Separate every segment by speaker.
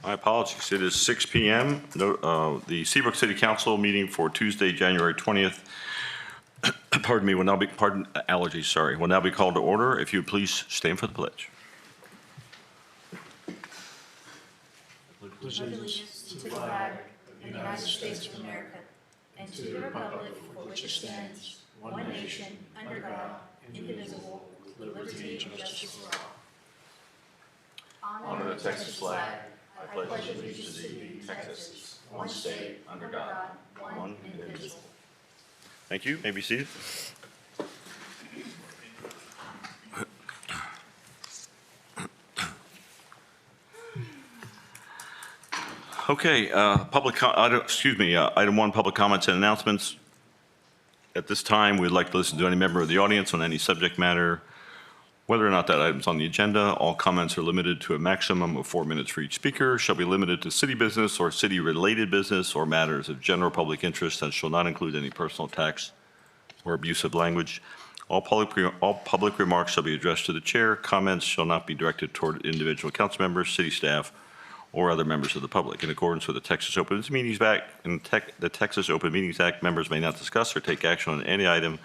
Speaker 1: My apologies. It is 6 p.m. The Seabrook City Council meeting for Tuesday, January 20th. Pardon me. Will now be allergies. Sorry. Will now be called to order. If you would please stand for the pledge.
Speaker 2: Allegiance to the flag of the United States of America and to the republic for which it stands, one nation, under God, indivisible, with liberty and justice for all.
Speaker 1: Honor the Texas flag. I pledge allegiance to thee, Texas, one state, under God, one indivisible. Thank you. May be seated. Okay, item 1, public comments and announcements. At this time, we'd like to listen to any member of the audience on any subject matter. Whether or not that item's on the agenda, all comments are limited to a maximum of 4 minutes for each speaker, shall be limited to city business or city-related business or matters of general public interest and shall not include any personal attacks or abusive language. All public remarks shall be addressed to the chair. Comments shall not be directed toward individual council members, city staff, or other members of the public. In accordance with the Texas Open Meetings Act and the Texas Open Meetings Act, members may not discuss or take action on any item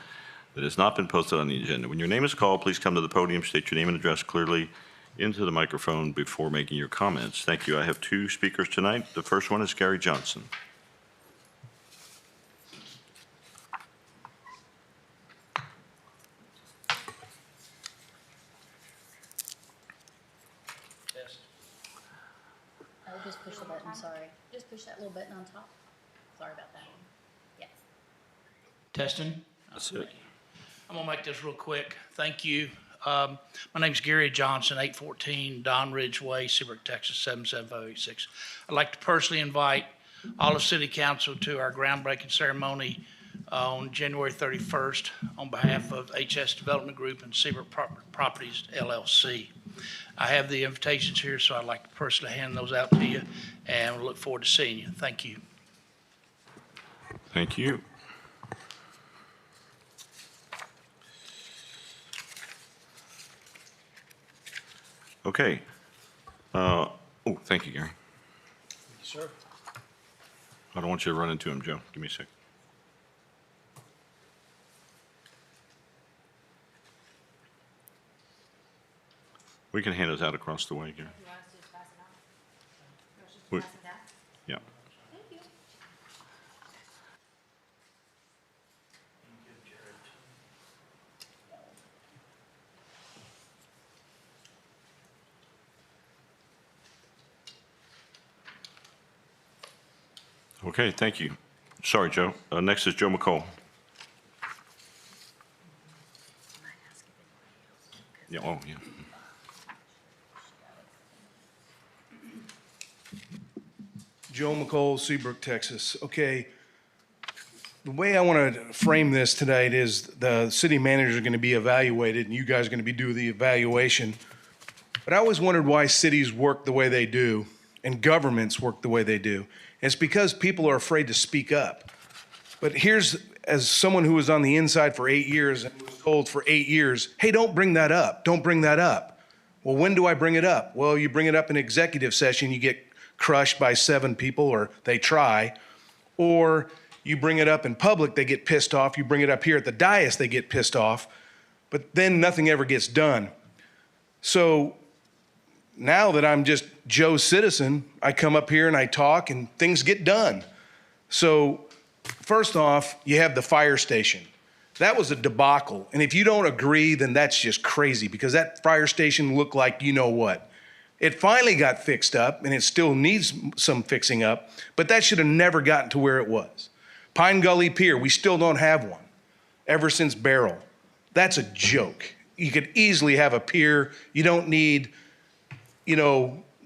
Speaker 1: that has not been posted on the agenda. When your name is called, please come to the podium, state your name and address clearly into the microphone before making your comments. Thank you. I have 2 speakers tonight. The first one is Gary Johnson.
Speaker 3: Oh, just push the button, sorry. Just push that little button on top. Sorry about that. Yeah.
Speaker 4: Testing.
Speaker 1: That's it.
Speaker 4: I'm gonna make this real quick. Thank you. My name's Gary Johnson, 814 Don Ridge Way, Seabrook, Texas, 77086. I'd like to personally invite all of City Council to our groundbreaking ceremony on January 31st on behalf of HS Development Group and Seabrook Properties LLC. I have the invitations here, so I'd like to personally hand those out to you, and we look forward to seeing you. Thank you.
Speaker 1: Thank you. Okay. Thank you, Gary.
Speaker 4: Sir.
Speaker 1: I don't want you to run into him, Joe. Give me a sec. We can hand those out across the way, Gary.
Speaker 3: You want us to just pass it on? You want us
Speaker 1: We-
Speaker 3: to pass it down?
Speaker 1: Yeah.
Speaker 3: Thank you.
Speaker 1: Okay, thank you. Sorry, Joe. Next is Joe McCall. Yeah, oh, yeah.
Speaker 5: Joe McCall, Seabrook, Texas. Okay, the way I want to frame this tonight is the city managers are going to be evaluated, and you guys are going to be doing the evaluation. But I always wondered why cities work the way they do and governments work the way they do. And it's because people are afraid to speak up. But here's, as someone who was on the inside for 8 years and was told for 8 years, hey, don't bring that up. Don't bring that up. Well, when do I bring it up? Well, you bring it up in executive session, you get crushed by 7 people, or they try. Or you bring it up in public, they get pissed off. You bring it up here at the dais, they get pissed off. But then nothing ever gets done. So now that I'm just Joe Citizen, I come up here and I talk and things get done. So first off, you have the fire station. That was a debacle. And if you don't agree, then that's just crazy, because that fire station looked like you know what. It finally got fixed up, and it still needs some fixing up, but that should have never gotten to where it was. Pine Gully Pier, we still don't have one ever since Barrel. That's a joke. You could easily have a pier. You don't need,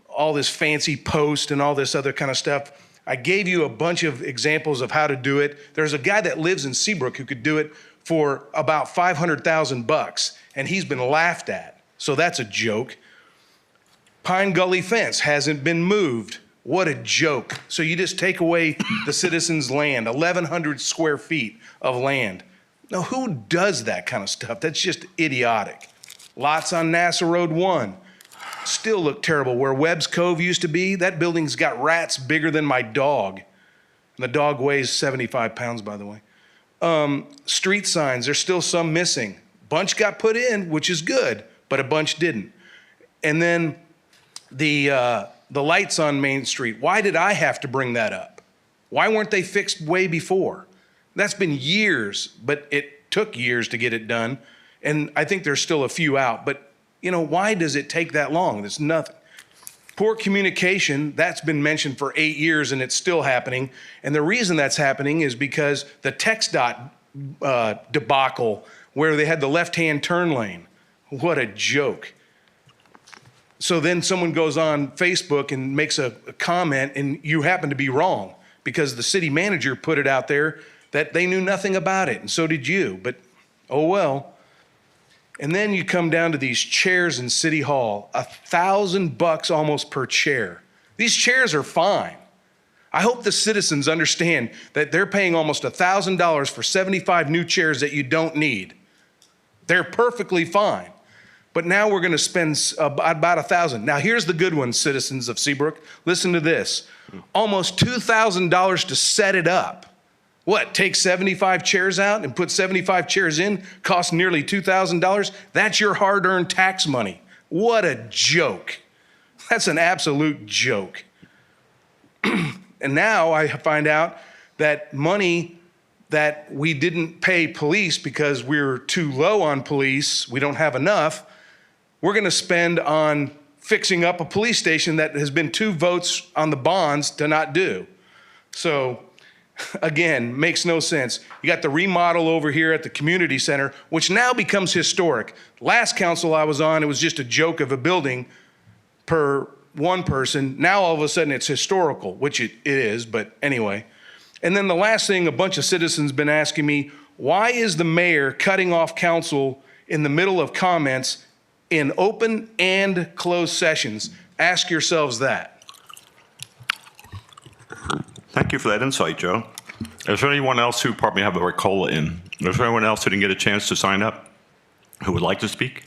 Speaker 5: all this fancy post and all this other kind of stuff. I gave you a bunch of examples of how to do it. There's a guy that lives in Seabrook who could do it for about $500,000, and he's been laughed at. So that's a joke. Pine Gully fence hasn't been moved. What a joke. So you just take away the citizens' land, 1,100 square feet of land. Now, who does that kind of stuff? That's just idiotic. Lots on NASA Road 1. still look terrible. Where Webb's Cove used to be, that building's got rats bigger than my dog. And the dog weighs 75 pounds, by the way. Street signs, there's still some missing. Bunch got put in, which is good, but a bunch didn't. And then the lights on Main Street, why did I have to bring that up? Why weren't they fixed way before? That's been years, but it took years to get it done. And I think there's still a few out, but why does it take that long? There's nothing. Poor communication, that's been mentioned for 8 years and it's still happening. And the reason that's happening is because the text dot debacle where they had the left-hand turn lane. What a joke. So then someone goes on Facebook and makes a comment and you happen to be wrong because the city manager put it out there that they knew nothing about it, and so did you, but oh well. And then you come down to these chairs in City Hall, $1,000 almost per chair. These chairs are fine. I hope the citizens understand that they're paying almost $1,000 for 75 new chairs that you don't need. They're perfectly fine. But now we're going to spend about $1,000. Now here's the good one, citizens of Seabrook. Listen to this. Almost $2,000 to set it up. What, take 75 chairs out and put 75 chairs in, cost nearly $2,000? That's your hard-earned tax money. What a joke. That's an absolute joke. And now I find out that money that we didn't pay police because we're too low on police, we don't have enough, we're going to spend on fixing up a police station that has been 2 votes on the bonds to not do. So, again, makes no sense. You got the remodel over here at the community center, which now becomes historic. Last council I was on, it was just a joke of a building per one person. Now all of a sudden it's historical, which it is, but anyway. And then the last thing, a bunch of citizens been asking me, why is the mayor cutting off council in the middle of comments in open and closed sessions? Ask yourselves that.
Speaker 1: Thank you for that insight, Joe. Is there anyone else who, pardon me, have a Ricola in? Is there anyone else who didn't get a chance to sign up who would like to speak?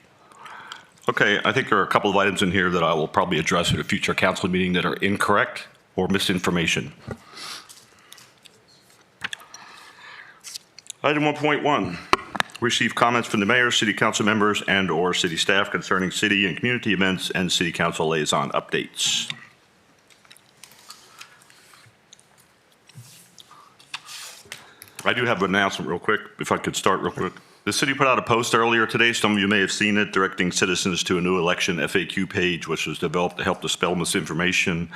Speaker 1: Okay, I think there are a couple of items in here that I will probably address at a future council meeting that are incorrect or misinformation. Item 1.1, receive comments from the mayor, city council members, and/or city staff concerning city and community events and city council liaison updates. I do have an announcement real quick, if I could start real quick. The city put out a post earlier today, some of you may have seen it, directing citizens to a new election FAQ page, which was developed to help dispel misinformation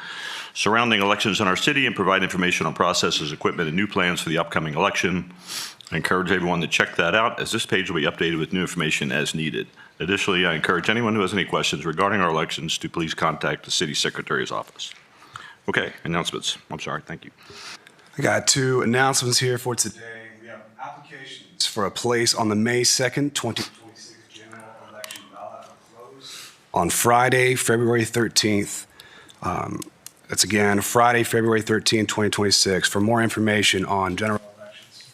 Speaker 1: surrounding elections in our city and provide information on processes, equipment, and new plans for the upcoming election. I encourage everyone to check that out, as this page will be updated with new information as needed. Additionally, I encourage anyone who has any questions regarding our elections to please contact the city secretary's office. Okay, announcements. I'm sorry, thank you.
Speaker 6: I got 2 announcements here for today. We have applications for a place on the May 2nd, 2026 general election ballot will close on Friday, February 13th. That's again, Friday, February 13th, 2026. For more information on general elections,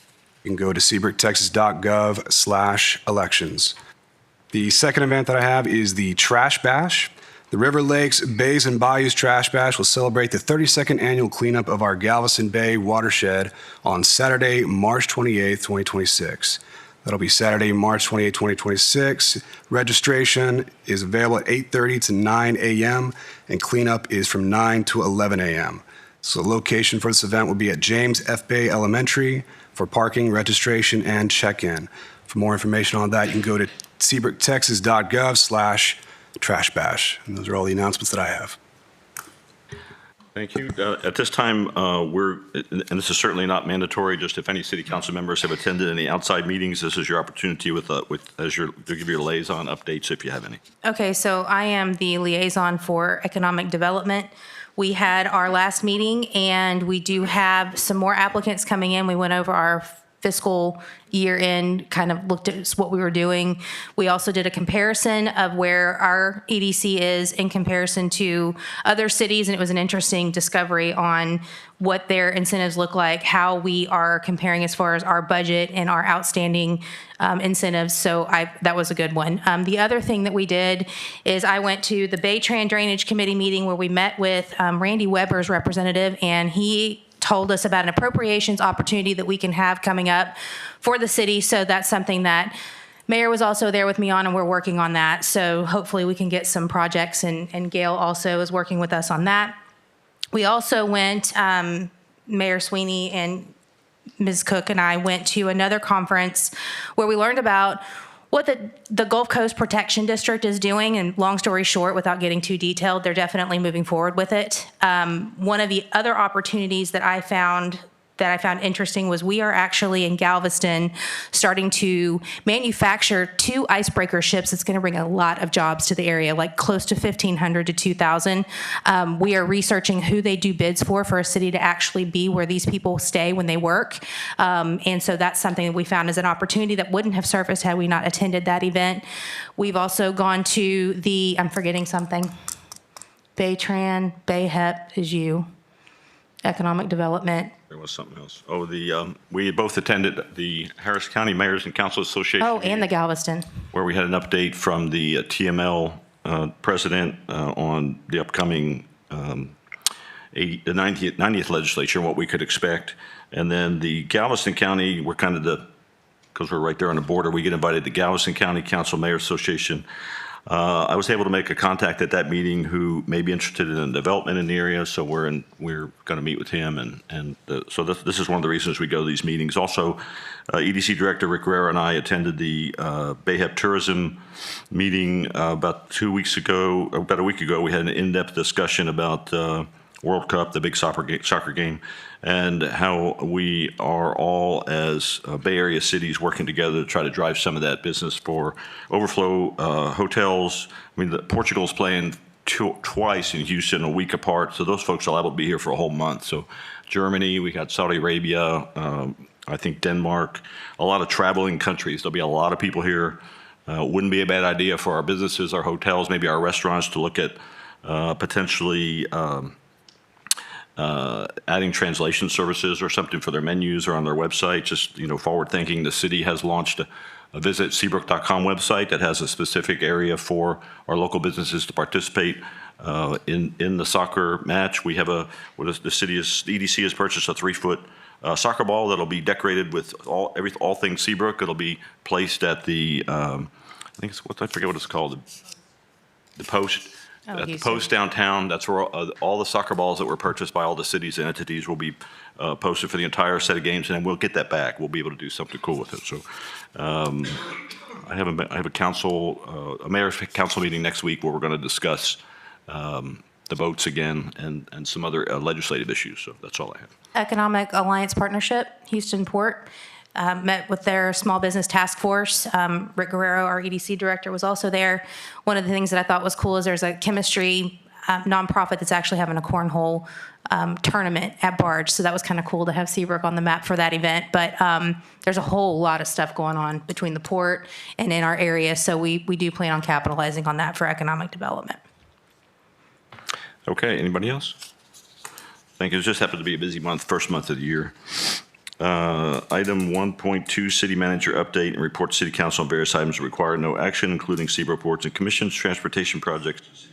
Speaker 6: you can go to seabrooktexas.gov/elections. The second event that I have is the Trash Bash. The River Lakes, Bays, and Bayous Trash Bash will celebrate the 32nd annual cleanup of our Galveston Bay watershed on Saturday, March 28th, 2026. That'll be Saturday, March 28th, 2026. Registration is available at 8:30 to 9 a.m., and cleanup is from 9 to 11 a.m. So the location for this event will be at James F. Bay Elementary for parking, registration, and check-in. For more information on that, you can go to seabrooktexas.gov/trash bash. And those are all the announcements that I have.
Speaker 1: Thank you. At this time, and this is certainly not mandatory, just if any city council members have attended any outside meetings, this is your opportunity to give your liaison updates if you have any.
Speaker 2: Okay, so I am the liaison for economic development. We had our last meeting and we do have some more applicants coming in. We went over our fiscal year end, kind of looked at what we were doing. We also did a comparison of where our EDC is in comparison to other cities, and it was an interesting discovery on what their incentives look like, how we are comparing as far as our budget and our outstanding incentives. So that was a good one. The other thing that we did is I went to the Baytran Drainage Committee meeting where we met with Randy Weber's representative, and he told us about an appropriations opportunity that we can have coming up for the city. So that's something that Mayor was also there with me on, and we're working on that. So hopefully we can get some projects, and Gail also is working with us on that. We also went, Mayor Sweeney and Ms. Cook and I went to another conference where we learned about what the Gulf Coast Protection District is doing. And long story short, without getting too detailed, they're definitely moving forward with it. One of the other opportunities that I found interesting was we are actually in Galveston starting to manufacture 2 icebreaker ships. It's going to bring a lot of jobs to the area, like close to 1,500 to 2,000. We are researching who they do bids for a city to actually be where these people stay when they work. And so that's something that we found as an opportunity that wouldn't have surfaced had we not attended that event. We've also gone to I'm forgetting something. Baytran, BayHep is you. Economic Development.
Speaker 1: There was something else. Oh, we both attended the Harris County Mayors and Council Association.
Speaker 2: Oh, and the Galveston.
Speaker 1: Where we had an update from the TML president on the upcoming 90th legislature and what we could expect. And then the Galveston County, we're kind of because we're right there on the border, we get invited to Galveston County Council Mayor Association. I was able to make a contact at that meeting who may be interested in development in the area, so we're going to meet with him, so this is one of the reasons we go to these meetings. Also, EDC Director Rick Guerrero and I attended the BayHep Tourism meeting about a week ago. We had an in-depth discussion about World Cup, the big soccer game, and how we are all as Bay Area cities working together to try to drive some of that business for overflow hotels. I mean, Portugal's playing twice in Houston a week apart, so those folks are able to be here for a whole month. So Germany, we got Saudi Arabia, I think Denmark, a lot of traveling countries. There'll be a lot of people here. Wouldn't be a bad idea for our businesses, our hotels, maybe our restaurants to look at potentially adding translation services or something for their menus or on their website. Just, forward thinking. The city has launched a visit Seabrook.com website that has a specific area for our local businesses to participate in the soccer match. We have the EDC has purchased a 3-foot soccer ball that'll be decorated with all things Seabrook. It'll be placed at the I forget what it's called, the post. At the post downtown, that's where all the soccer balls that were purchased by all the cities and entities will be posted for the entire set of games, and then we'll get that back. We'll be able to do something cool with it. So, I have a mayor's council meeting next week where we're going to discuss the boats again and some other legislative issues. So that's all I have.
Speaker 2: Economic Alliance Partnership, Houston Port. Met with their small business task force. Rick Guerrero, our EDC director, was also there. One of the things that I thought was cool is there's a chemistry nonprofit that's actually having a cornhole tournament at Barge. So that was kind of cool to have Seabrook on the map for that event. But there's a whole lot of stuff going on between the port and in our area. So we do plan on capitalizing on that for economic development.
Speaker 1: Okay, anybody else? Thank you. It just happened to be a busy month, first month of the year. Item 1.2, City Manager Update and Report to City Council on various items that require no action, including Seabrook boards and commissions, transportation projects.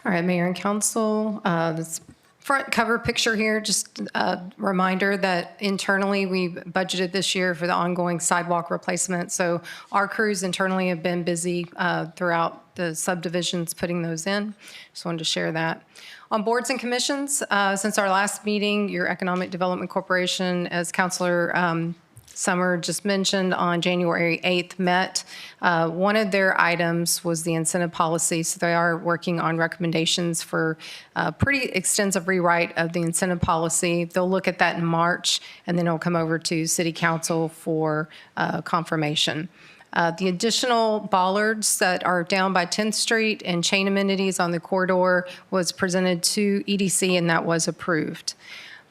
Speaker 7: All right, Mayor and Council, this front cover picture here, just a reminder that internally we budgeted this year for the ongoing sidewalk replacement. So our crews internally have been busy throughout the subdivisions putting those in. Just wanted to share that. On boards and commissions, since our last meeting, your Economic Development Corporation, as Councilor Summer just mentioned, on January 8th met. One of their items was the incentive policy, so they are working on recommendations for a pretty extensive rewrite of the incentive policy. They'll look at that in March, and then it'll come over to City Council for confirmation. The additional bollards that are down by 10th Street and chain amenities on the corridor was presented to EDC, and that was approved.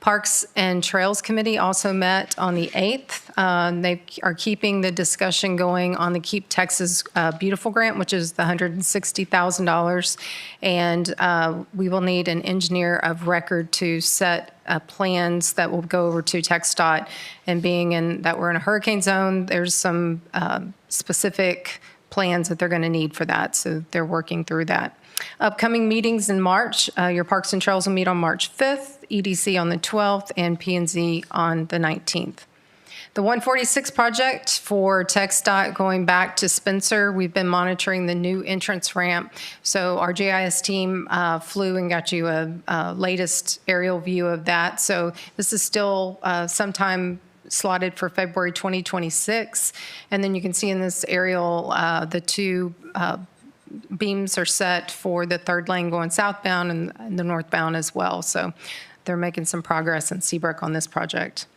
Speaker 7: Parks and Trails Committee also met on the 8th. They are keeping the discussion going on the Keep Texas Beautiful grant, which is the $160,000. And we will need an engineer of record to set plans that will go over to TxDOT. And being in that we're in a hurricane zone, there's some specific plans that they're going to need for that. So they're working through that. Upcoming meetings in March, your Parks and Trails will meet on March 5th, EDC on the 12th, and P&Z on the 19th. The 146 project for TxDOT going back to Spencer, we've been monitoring the new entrance ramp. So our GIS team flew and got you a latest aerial view of that. So this is still sometime slotted for February 2026. And then you can see in this aerial, the two beams are set for the third lane going southbound and the northbound as well. So they're making some progress in Seabrook on this project.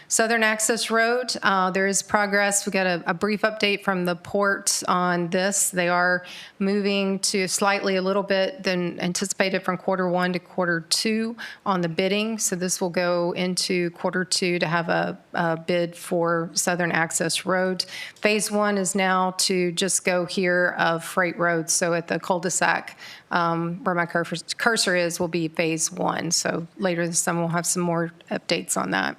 Speaker 7: Southern Access Road, there is progress. We got a brief update from the port on this. They are moving to slightly a little bit than anticipated from Q1 to Q2 on the bidding. So this will go into Q2 to have a bid for Southern Access Road. Phase 1 is now to just go here of Freight Road. So at the cul-de-sac where my cursor is will be Phase 1. So later this summer we'll have some more updates on that.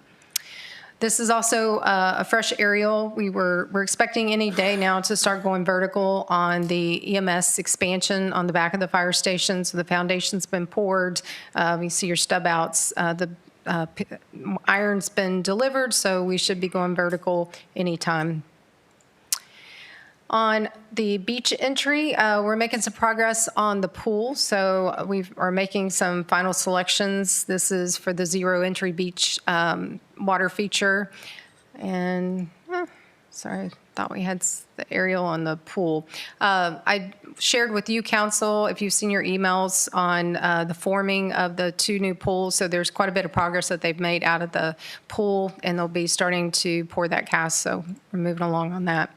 Speaker 7: This is also a fresh aerial. We're expecting any day now to start going vertical on the EMS expansion on the back of the fire station. So the foundation's been poured. You see your stub outs. The iron's been delivered, so we should be going vertical anytime. On the beach entry, we're making some progress on the pool. So we are making some final selections. This is for the zero entry beach water feature. And, sorry, thought we had the aerial on the pool. I shared with you, council, if you've seen your emails on the forming of the two new pools. So there's quite a bit of progress that they've made out of the pool, and they'll be starting to pour that cast. So we're moving along on that.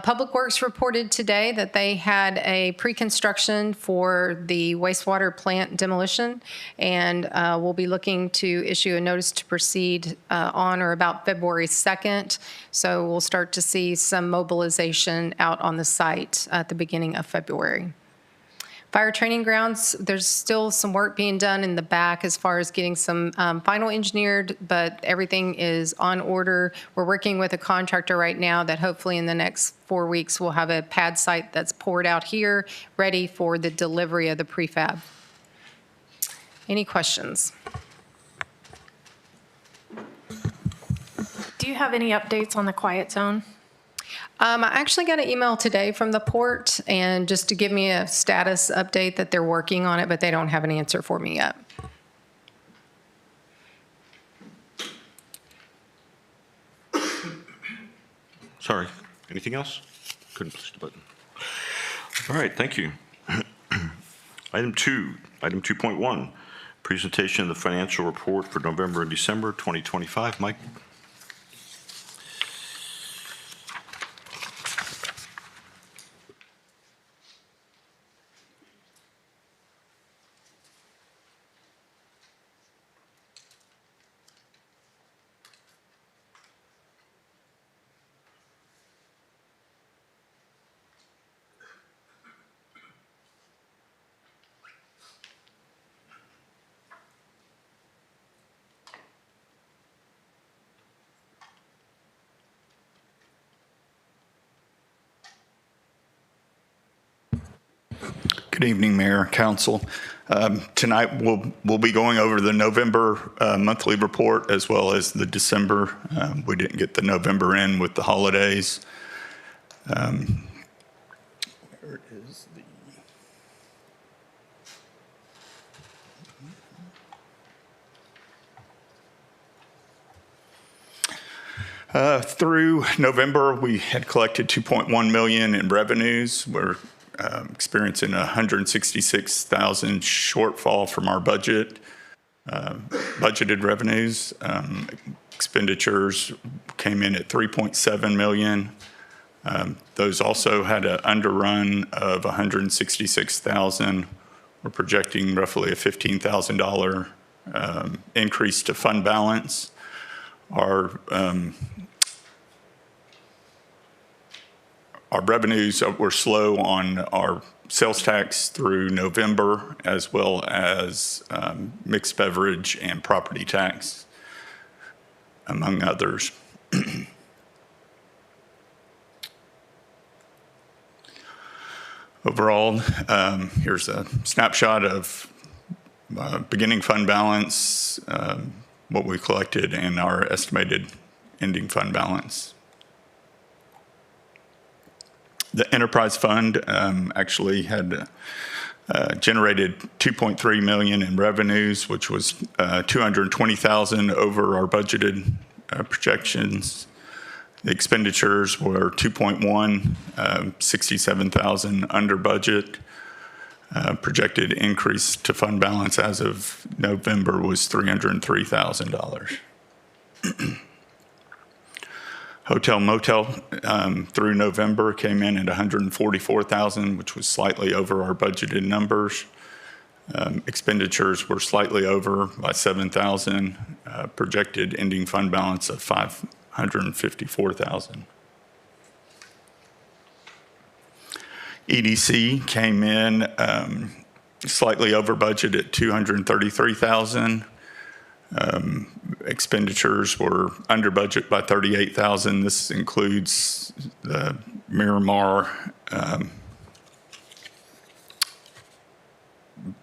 Speaker 7: Public Works reported today that they had a pre-construction for the wastewater plant demolition, and we'll be looking to issue a notice to proceed on or about February 2nd. So we'll start to see some mobilization out on the site at the beginning of February. Fire training grounds, there's still some work being done in the back as far as getting some final engineered, but everything is on order. We're working with a contractor right now that hopefully in the next 4 weeks we'll have a pad site that's poured out here, ready for the delivery of the prefab. Any questions?
Speaker 8: Do you have any updates on the quiet zone?
Speaker 7: I actually got an email today from the port, and just to give me a status update that they're working on it, but they don't have an answer for me yet.
Speaker 1: Sorry, anything else? Couldn't push the button. All right, thank you. Item 2.1, presentation of the financial report for November and December 2025. Mike?
Speaker 9: Good evening, Mayor, Council. Tonight, we'll be going over the November monthly report as well as the December. We didn't get the November in with the holidays. Where is the... Through November, we had collected $2.1 million in revenues. We're experiencing a $166,000 shortfall from our budgeted revenues. Expenditures came in at $3.7 million. Those also had an underrun of $166,000. We're projecting roughly a $15,000 increase to fund balance. Our revenues were slow on our sales tax through November, as well as mixed beverage and property tax, among others. Overall, here's a snapshot of beginning fund balance, what we collected, and our estimated ending fund balance. The enterprise fund actually had generated $2.3 million in revenues, which was $220,000 over our budgeted projections. The expenditures were 2.1, $67,000 under budget. Projected increase to fund balance as of November was $303,000. Hotel motel through November came in at $144,000, which was slightly over our budgeted numbers. Expenditures were slightly over by $7,000. Projected ending fund balance of $554,000. EDC came in slightly over budget at $233,000. Expenditures were under budget by $38,000. This includes the Miramar,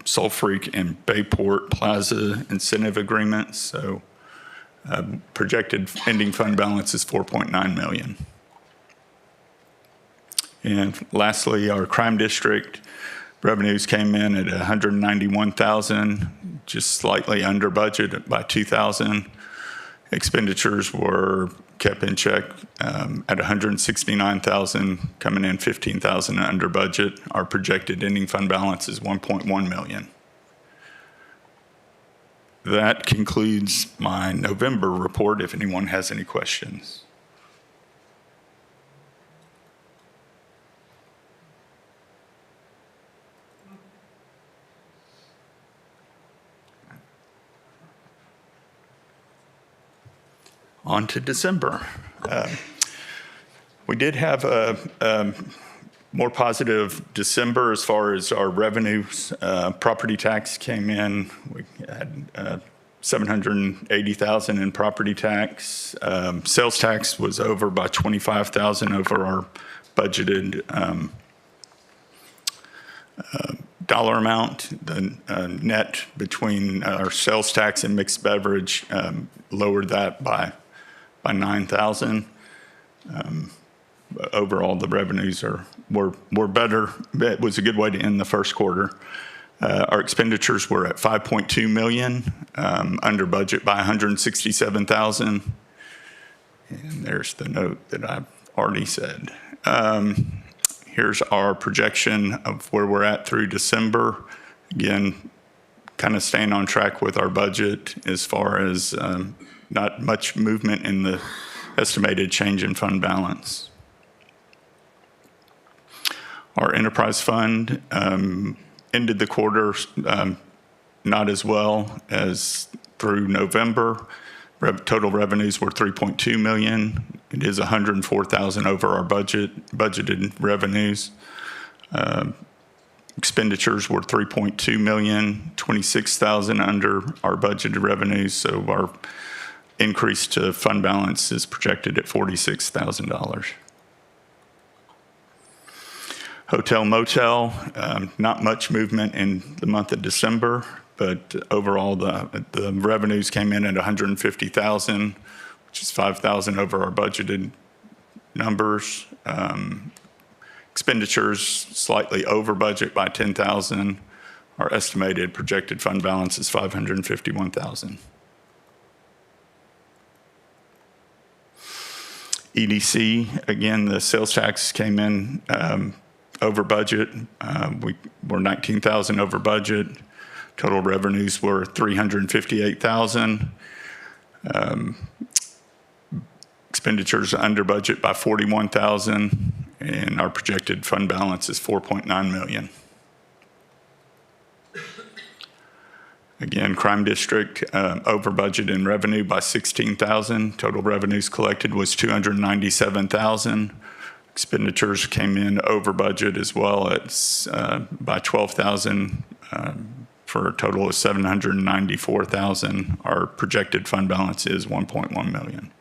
Speaker 9: Salt Freak, and Bayport Plaza incentive agreements. So projected ending fund balance is $4.9 million. And lastly, our crime district revenues came in at $191,000, just slightly under budget by $2,000. Expenditures were kept in check at $169,000, coming in $15,000 under budget. Our projected ending fund balance is $1.1 million. That concludes my November report, if anyone has any questions. On to December. We did have a more positive December as far as our revenues. Property tax came in. We had $780,000 in property tax. Sales tax was over by $25,000 over our budgeted dollar amount. The net between our sales tax and mixed beverage lowered that by $9,000. Overall, the revenues were better. It was a good way to end the first quarter. Our expenditures were at $5.2 million, under budget by $167,000. And there's the note that I've already said. Here's our projection of where we're at through December. Again, kind of staying on track with our budget as far as not much movement in the estimated change in fund balance. Our enterprise fund ended the quarter not as well as through November. Total revenues were $3.2 million. It is $104,000 over our budgeted revenues. Expenditures were $3.2 million, $26,000 under our budgeted revenues. So our increase to fund balance is projected at $46,000. Hotel motel, not much movement in the month of December, but overall the revenues came in at $150,000, which is $5,000 over our budgeted numbers. Expenditures slightly over budget by $10,000. Our estimated projected fund balance is $551,000. EDC, again, the sales tax came in over budget. We were $19,000 over budget. Total revenues were $358,000. Expenditures under budget by $41,000, and our projected fund balance is $4.9 million. Again, crime district, over budget in revenue by 16,000. Total revenues collected was 297,000. Expenditures came in over budget as well at, by 12,000, for a total of 794,000. Our projected fund balance is 1.1 million.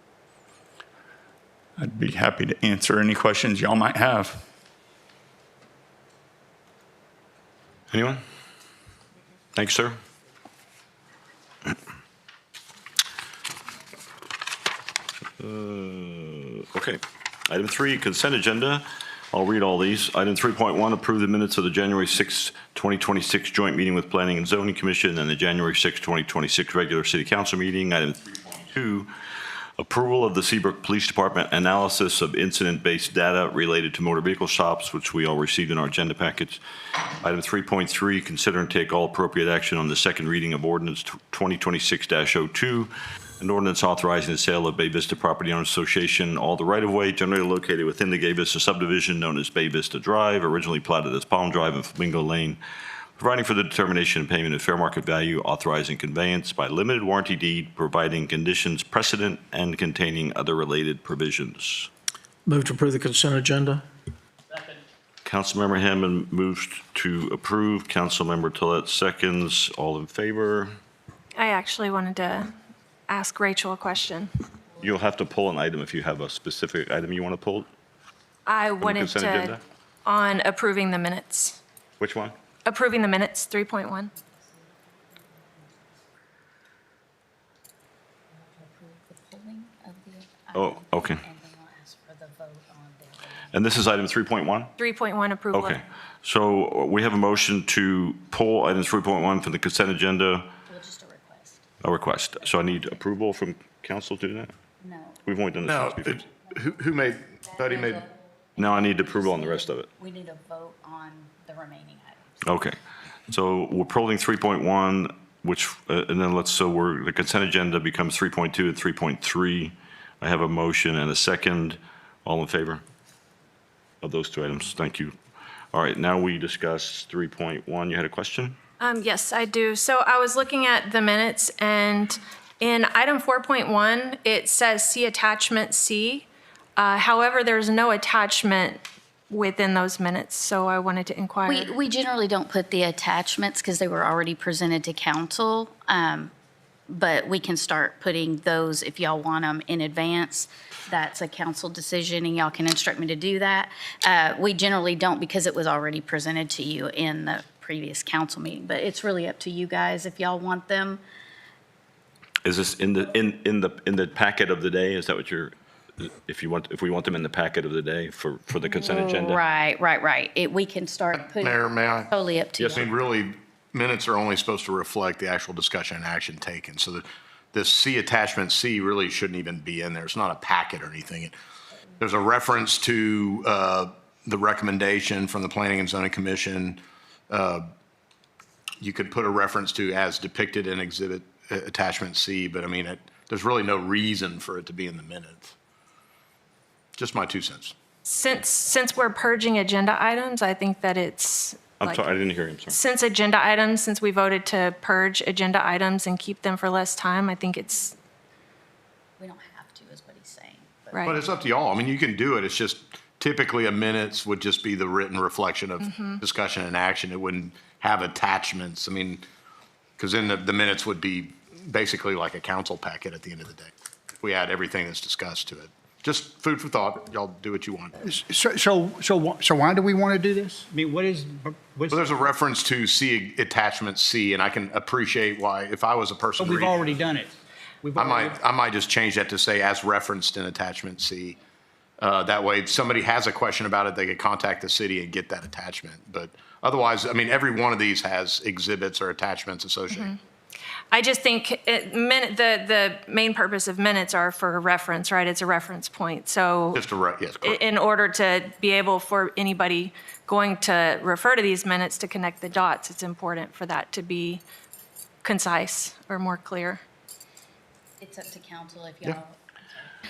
Speaker 9: I'd be happy to answer any questions y'all might have.
Speaker 1: Anyone? Thanks, sir. Okay. Item 3, consent agenda. I'll read all these. Item 3.1, approve the minutes of the January 6, 2026 joint meeting with Planning and Zoning Commission and the January 6, 2026 regular city council meeting. Item 3.2, approval of the Seabrook Police Department analysis of incident-based data related to motor vehicle shops, which we all received in our agenda package. Item 3.3, consider and take all appropriate action on the second reading of ordinance 2026-02, an ordinance authorizing the sale of Bay Vista Property Owners Association, all the right-of-way generally located within the Bay Vista subdivision known as Bay Vista Drive, originally platted as Palm Drive and Flamingo Lane, providing for the determination and payment of fair market value, authorizing conveyance by limited warranty deed, providing conditions precedent, and containing other related provisions.
Speaker 10: Move to approve the consent agenda.
Speaker 1: Councilmember Hammond moves to approve. Councilmember Tolet seconds. All in favor?
Speaker 8: I actually wanted to ask Rachel a question.
Speaker 1: You'll have to pull an item if you have a specific item you want to pull.
Speaker 8: I wanted
Speaker 1: consent
Speaker 8: to,
Speaker 1: agenda?
Speaker 8: on approving the minutes.
Speaker 1: Which one?
Speaker 8: Approving the minutes, 3.1.
Speaker 3: Approve the pulling of the
Speaker 1: Oh,
Speaker 3: item,
Speaker 1: okay.
Speaker 3: And then I'll ask for the vote on the.
Speaker 1: And this is item 3.1?
Speaker 8: 3.1 approval.
Speaker 1: Okay. So we have a motion to pull item 3.1 from the consent agenda,
Speaker 3: Well, just a request.
Speaker 1: a request. So I need approval from council to do that?
Speaker 3: No.
Speaker 1: We've only done this
Speaker 11: No,
Speaker 1: once before.
Speaker 11: who made, thought he made,
Speaker 1: Now I need approval on the rest of it.
Speaker 3: We need a vote on the remaining items.
Speaker 1: Okay. So we're pulling 3.1, which, and then the consent agenda becomes 3.2 and 3.3. I have a motion and a second. All in favor of those two items? Thank you. All right, now we discuss 3.1. You had a question?
Speaker 8: Yes, I do. So I was looking at the minutes, and in item 4.1, it says see attachment C. However, there's no attachment within those minutes, so I wanted to inquire.
Speaker 3: We generally don't put the attachments because they were already presented to council. But we can start putting those if y'all want them in advance. That's a council decision and y'all can instruct me to do that. We generally don't because it was already presented to you in the previous council meeting, but it's really up to you guys if y'all want them.
Speaker 1: Is this in the packet of the day? Is that what you're, if we want them in the packet of the day for the consent agenda?
Speaker 3: Right. We can start putting,
Speaker 11: Mayor, may I?
Speaker 3: totally up to
Speaker 1: Yes,
Speaker 3: you.
Speaker 11: I mean, really, minutes are only supposed to reflect the actual discussion and action taken. So that this C attachment C really shouldn't even be in there. It's not a packet or anything. There's a reference to the recommendation from the Planning and Zoning Commission. You could put a reference to as depicted in exhibit attachment C, but I mean, there's really no reason for it to be in the minutes. Just my 2 cents.
Speaker 8: Since we're purging agenda items, I think that it's.
Speaker 1: I'm
Speaker 8: like,
Speaker 1: sorry, I didn't hear you. I'm sorry.
Speaker 8: Since we voted to purge agenda items and keep them for less time, I think it's
Speaker 3: We don't have to, is what he's saying. But
Speaker 8: right.
Speaker 11: But it's up to y'all. I mean, you can do it. It's just typically a minutes would just be the written reflection of discussion and action. It wouldn't have attachments. I mean, because then the minutes would be basically like a council packet at the end of the day. If we add everything that's discussed to it. Just food for thought. Y'all do what you want.
Speaker 12: So why do we want to do this? I mean, what's?
Speaker 11: Well, there's a reference to C attachment C, and I can appreciate why, if I was a person
Speaker 12: We've
Speaker 11: reading,
Speaker 12: already done it.
Speaker 11: I might just change that to say as referenced in attachment C. That way, if somebody has a question about it, they could contact the city and get that attachment. But otherwise, I mean, every one of these has exhibits or attachments associated.
Speaker 8: I just think the main purpose of minutes are for reference, right? It's a reference point. So
Speaker 11: Just yes, correct.
Speaker 8: in order to be able for anybody going to refer to these minutes to connect the dots, it's important for that to be concise or more clear.
Speaker 3: it's up to council if y'all.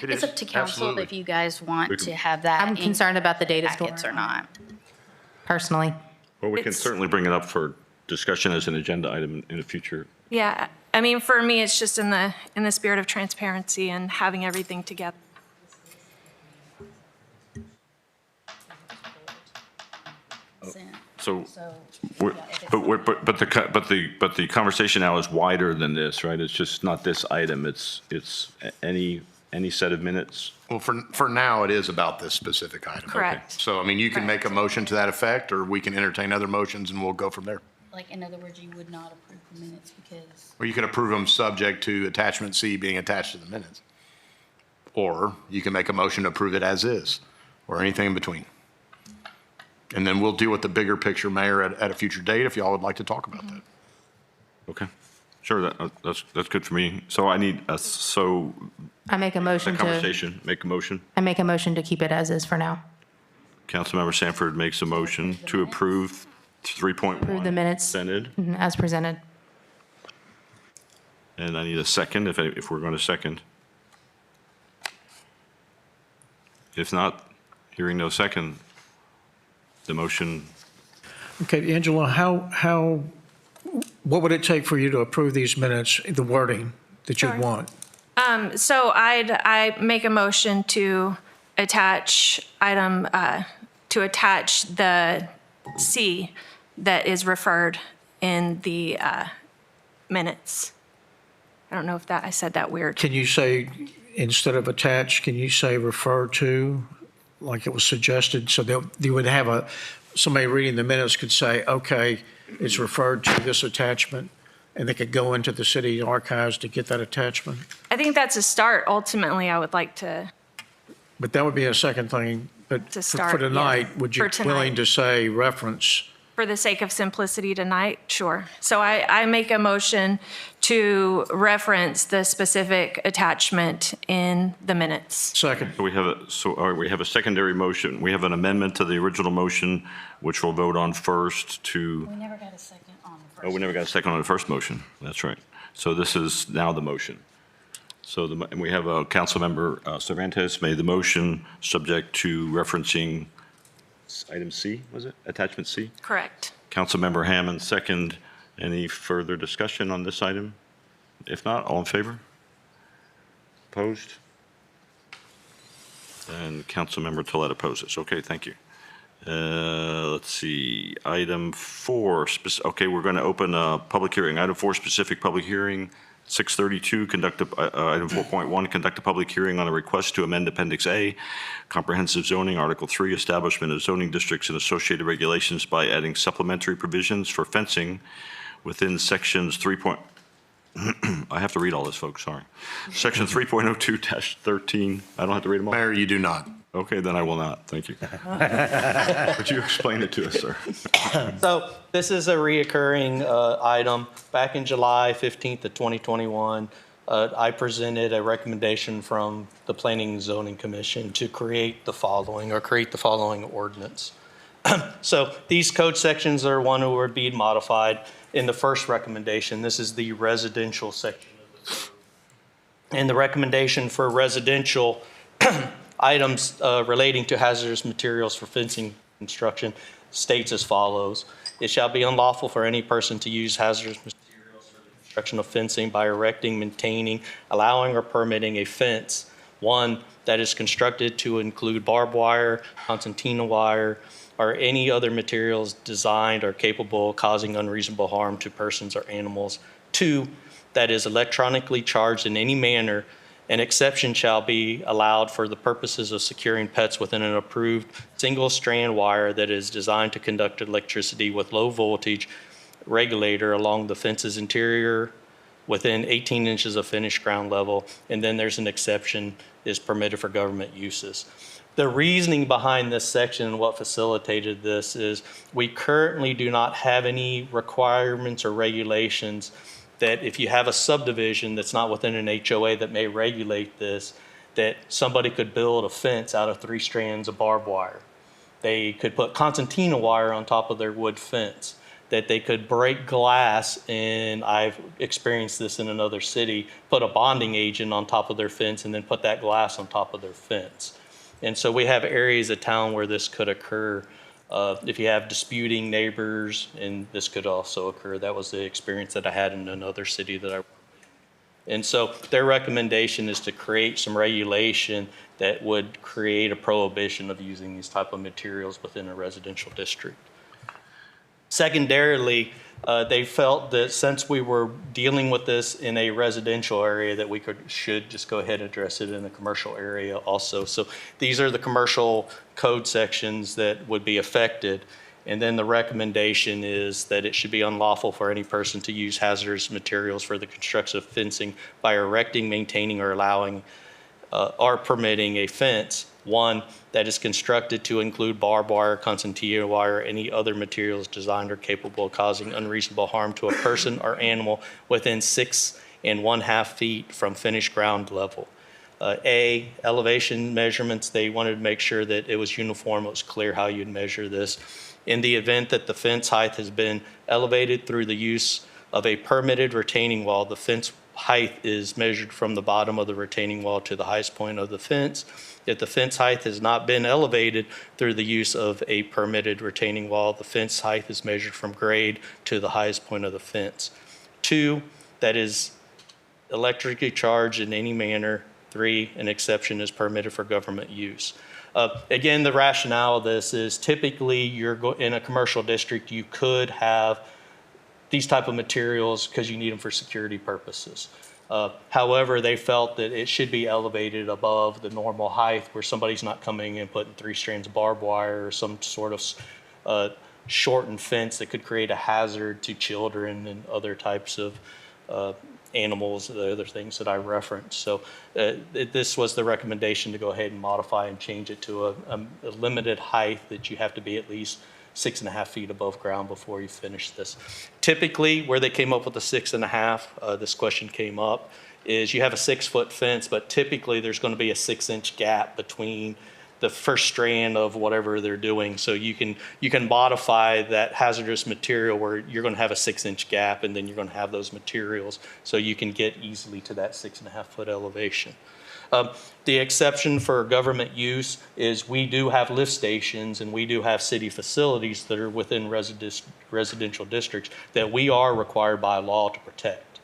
Speaker 11: It
Speaker 3: It's
Speaker 11: is,
Speaker 3: up to council
Speaker 11: absolutely.
Speaker 3: if you guys want to have that.
Speaker 2: I'm
Speaker 3: in
Speaker 2: concerned about the data
Speaker 3: packets or
Speaker 2: store,
Speaker 3: not.
Speaker 2: personally.
Speaker 1: Well, we can
Speaker 8: It's-
Speaker 1: certainly bring it up for discussion as an agenda item in the future.
Speaker 8: Yeah, I mean, for me, it's just in the spirit of transparency and having everything together.
Speaker 1: So, but the conversation now is wider than this, right? It's just not this item. It's any set of minutes.
Speaker 11: Well, for now, it is about this specific item.
Speaker 8: Correct.
Speaker 11: So, I mean, you can make a motion to that effect, or we can entertain other motions and we'll go from there.
Speaker 3: Like, in other words, you would not approve the minutes because,
Speaker 11: Or you can approve them subject to attachment C being attached to the minutes. Or you can make a motion to approve it as is, or anything in between. And then we'll deal with the bigger picture, Mayor, at a future date if y'all would like to talk about that.
Speaker 1: Okay, sure, that's good for me. So I need,
Speaker 2: I make a motion to,
Speaker 1: make a motion.
Speaker 2: I make a motion to keep it as is for now.
Speaker 1: Councilmember Sanford makes a motion to approve 3.1.
Speaker 2: Approve the minutes.
Speaker 1: Presented,
Speaker 2: As presented.
Speaker 1: and I need a second if we're going to second. If not, hearing no second, the motion,
Speaker 10: Okay, Angela, what would it take for you to approve these minutes, the wording that you'd
Speaker 8: Sure.
Speaker 10: want?
Speaker 8: So I make a motion to attach the C that is referred in the minutes. I don't know if I said that weird.
Speaker 10: Can you say, instead of attach, can you say refer to, like it was suggested, so that you would have somebody reading the minutes could say, okay, it's referred to this attachment, and they could go into the city archives to get that attachment?
Speaker 8: I think that's a start. Ultimately, I would like to,
Speaker 10: But that would be a second thing. But
Speaker 8: To
Speaker 10: for
Speaker 8: start,
Speaker 10: tonight,
Speaker 8: yes.
Speaker 10: would you
Speaker 8: For
Speaker 10: be willing
Speaker 8: tonight.
Speaker 10: to say reference?
Speaker 8: for the sake of simplicity tonight, sure. So I make a motion to reference the specific attachment in the minutes.
Speaker 10: Second.
Speaker 1: we have a secondary motion. We have an amendment to the original motion, which we'll vote on first to,
Speaker 3: we never got a second on the first.
Speaker 1: oh, we never got a second on the first motion. That's right. So this is now the motion. So and we have Councilmember Cervantes made the motion subject to referencing item C, was it? Attachment C?
Speaker 8: Correct.
Speaker 1: Councilmember Hammond, second. Any further discussion on this item? If not, all in favor? Opposed? And Councilmember Tolet opposes. Okay, thank you. Let's see, item 4, okay, we're going to open a public hearing. Item 4, specific public hearing, 632, item 4.1, conduct a public hearing on a request to amend Appendix A, Comprehensive Zoning, Article 3, Establishment of Zoning Districts and Associated Regulations by adding supplementary provisions for fencing within sections 3. I have to read all this, folks, sorry. Section 3.02-13, I don't have to read them all?
Speaker 11: Mayor, you do not.
Speaker 1: Okay, then I will not, thank you. Would you explain it to us, sir?
Speaker 13: So this is a reoccurring item. Back in July 15th of 2021, I presented a recommendation from the Planning and Zoning Commission to create the following ordinance. So these code sections are one that would be modified in the first recommendation. This is the residential section of the code. And the recommendation for residential items relating to hazardous materials for fencing construction states as follows. It shall be unlawful for any person to use hazardous materials for the construction of fencing by erecting, maintaining, allowing, or permitting a fence, one that is constructed to include barbed wire, concertina wire, or any other materials designed or capable of causing unreasonable harm to persons or animals. Two, that is electronically charged in any manner. An exception shall be allowed for the purposes of securing pets within an approved single-strand wire that is designed to conduct electricity with low voltage regulator along the fence's interior within 18 inches of finished ground level. And then there's an exception is permitted for government uses. The reasoning behind this section and what facilitated this is we currently do not have any requirements or regulations that if you have a subdivision that's not within an HOA that may regulate this, that somebody could build a fence out of 3 strands of barbed wire. They could put concertina wire on top of their wood fence, that they could break glass, and I've experienced this in another city, put a bonding agent on top of their fence and then put that glass on top of their fence. And so we have areas of town where this could occur. If you have disputing neighbors, and this could also occur, that was the experience that I had in another city that I. And so their recommendation is to create some regulation that would create a prohibition of using these type of materials within a residential district. Secondarily, they felt that since we were dealing with this in a residential area, that we should just go ahead and address it in the commercial area also. So these are the commercial code sections that would be affected. And then the recommendation is that it should be unlawful for any person to use hazardous materials for the construction of fencing by erecting, maintaining, or allowing or permitting a fence, one that is constructed to include barbed wire, concertina wire, or any other materials designed or capable of causing unreasonable harm to a person or animal within 6½ feet from finished ground level. Elevation measurements, they wanted to make sure that it was uniform, it was clear how you'd measure this. In the event that the fence height has been elevated through the use of a permitted retaining wall, the fence height is measured from the bottom of the retaining wall to the highest point of the fence. If the fence height has not been elevated through the use of a permitted retaining wall, the fence height is measured from grade to the highest point of the fence. 2, that is electrically charged in any manner. 3, an exception is permitted for government use. Again, the rationale of this is typically in a commercial district, you could have these type of materials because you need them for security purposes. However, they felt that it should be elevated above the normal height where somebody's not coming and putting 3 strands of barbed wire or some sort of shortened fence that could create a hazard to children and other types of animals, the other things that I referenced. So this was the recommendation to go ahead and modify and change it to a limited height that you have to be at least 6½ feet above ground before you finish this. Typically, where they came up with the 6½, this question came up, is you have a 6-foot fence, but typically there's going to be a 6-inch gap between the first strand of whatever they're doing. So you can modify that hazardous material where you're going to have a 6-inch gap, and then you're going to have those materials so you can get easily to that 6½ foot elevation. The exception for government use is we do have lift stations and we do have city facilities that are within residential districts that we are required by law to protect.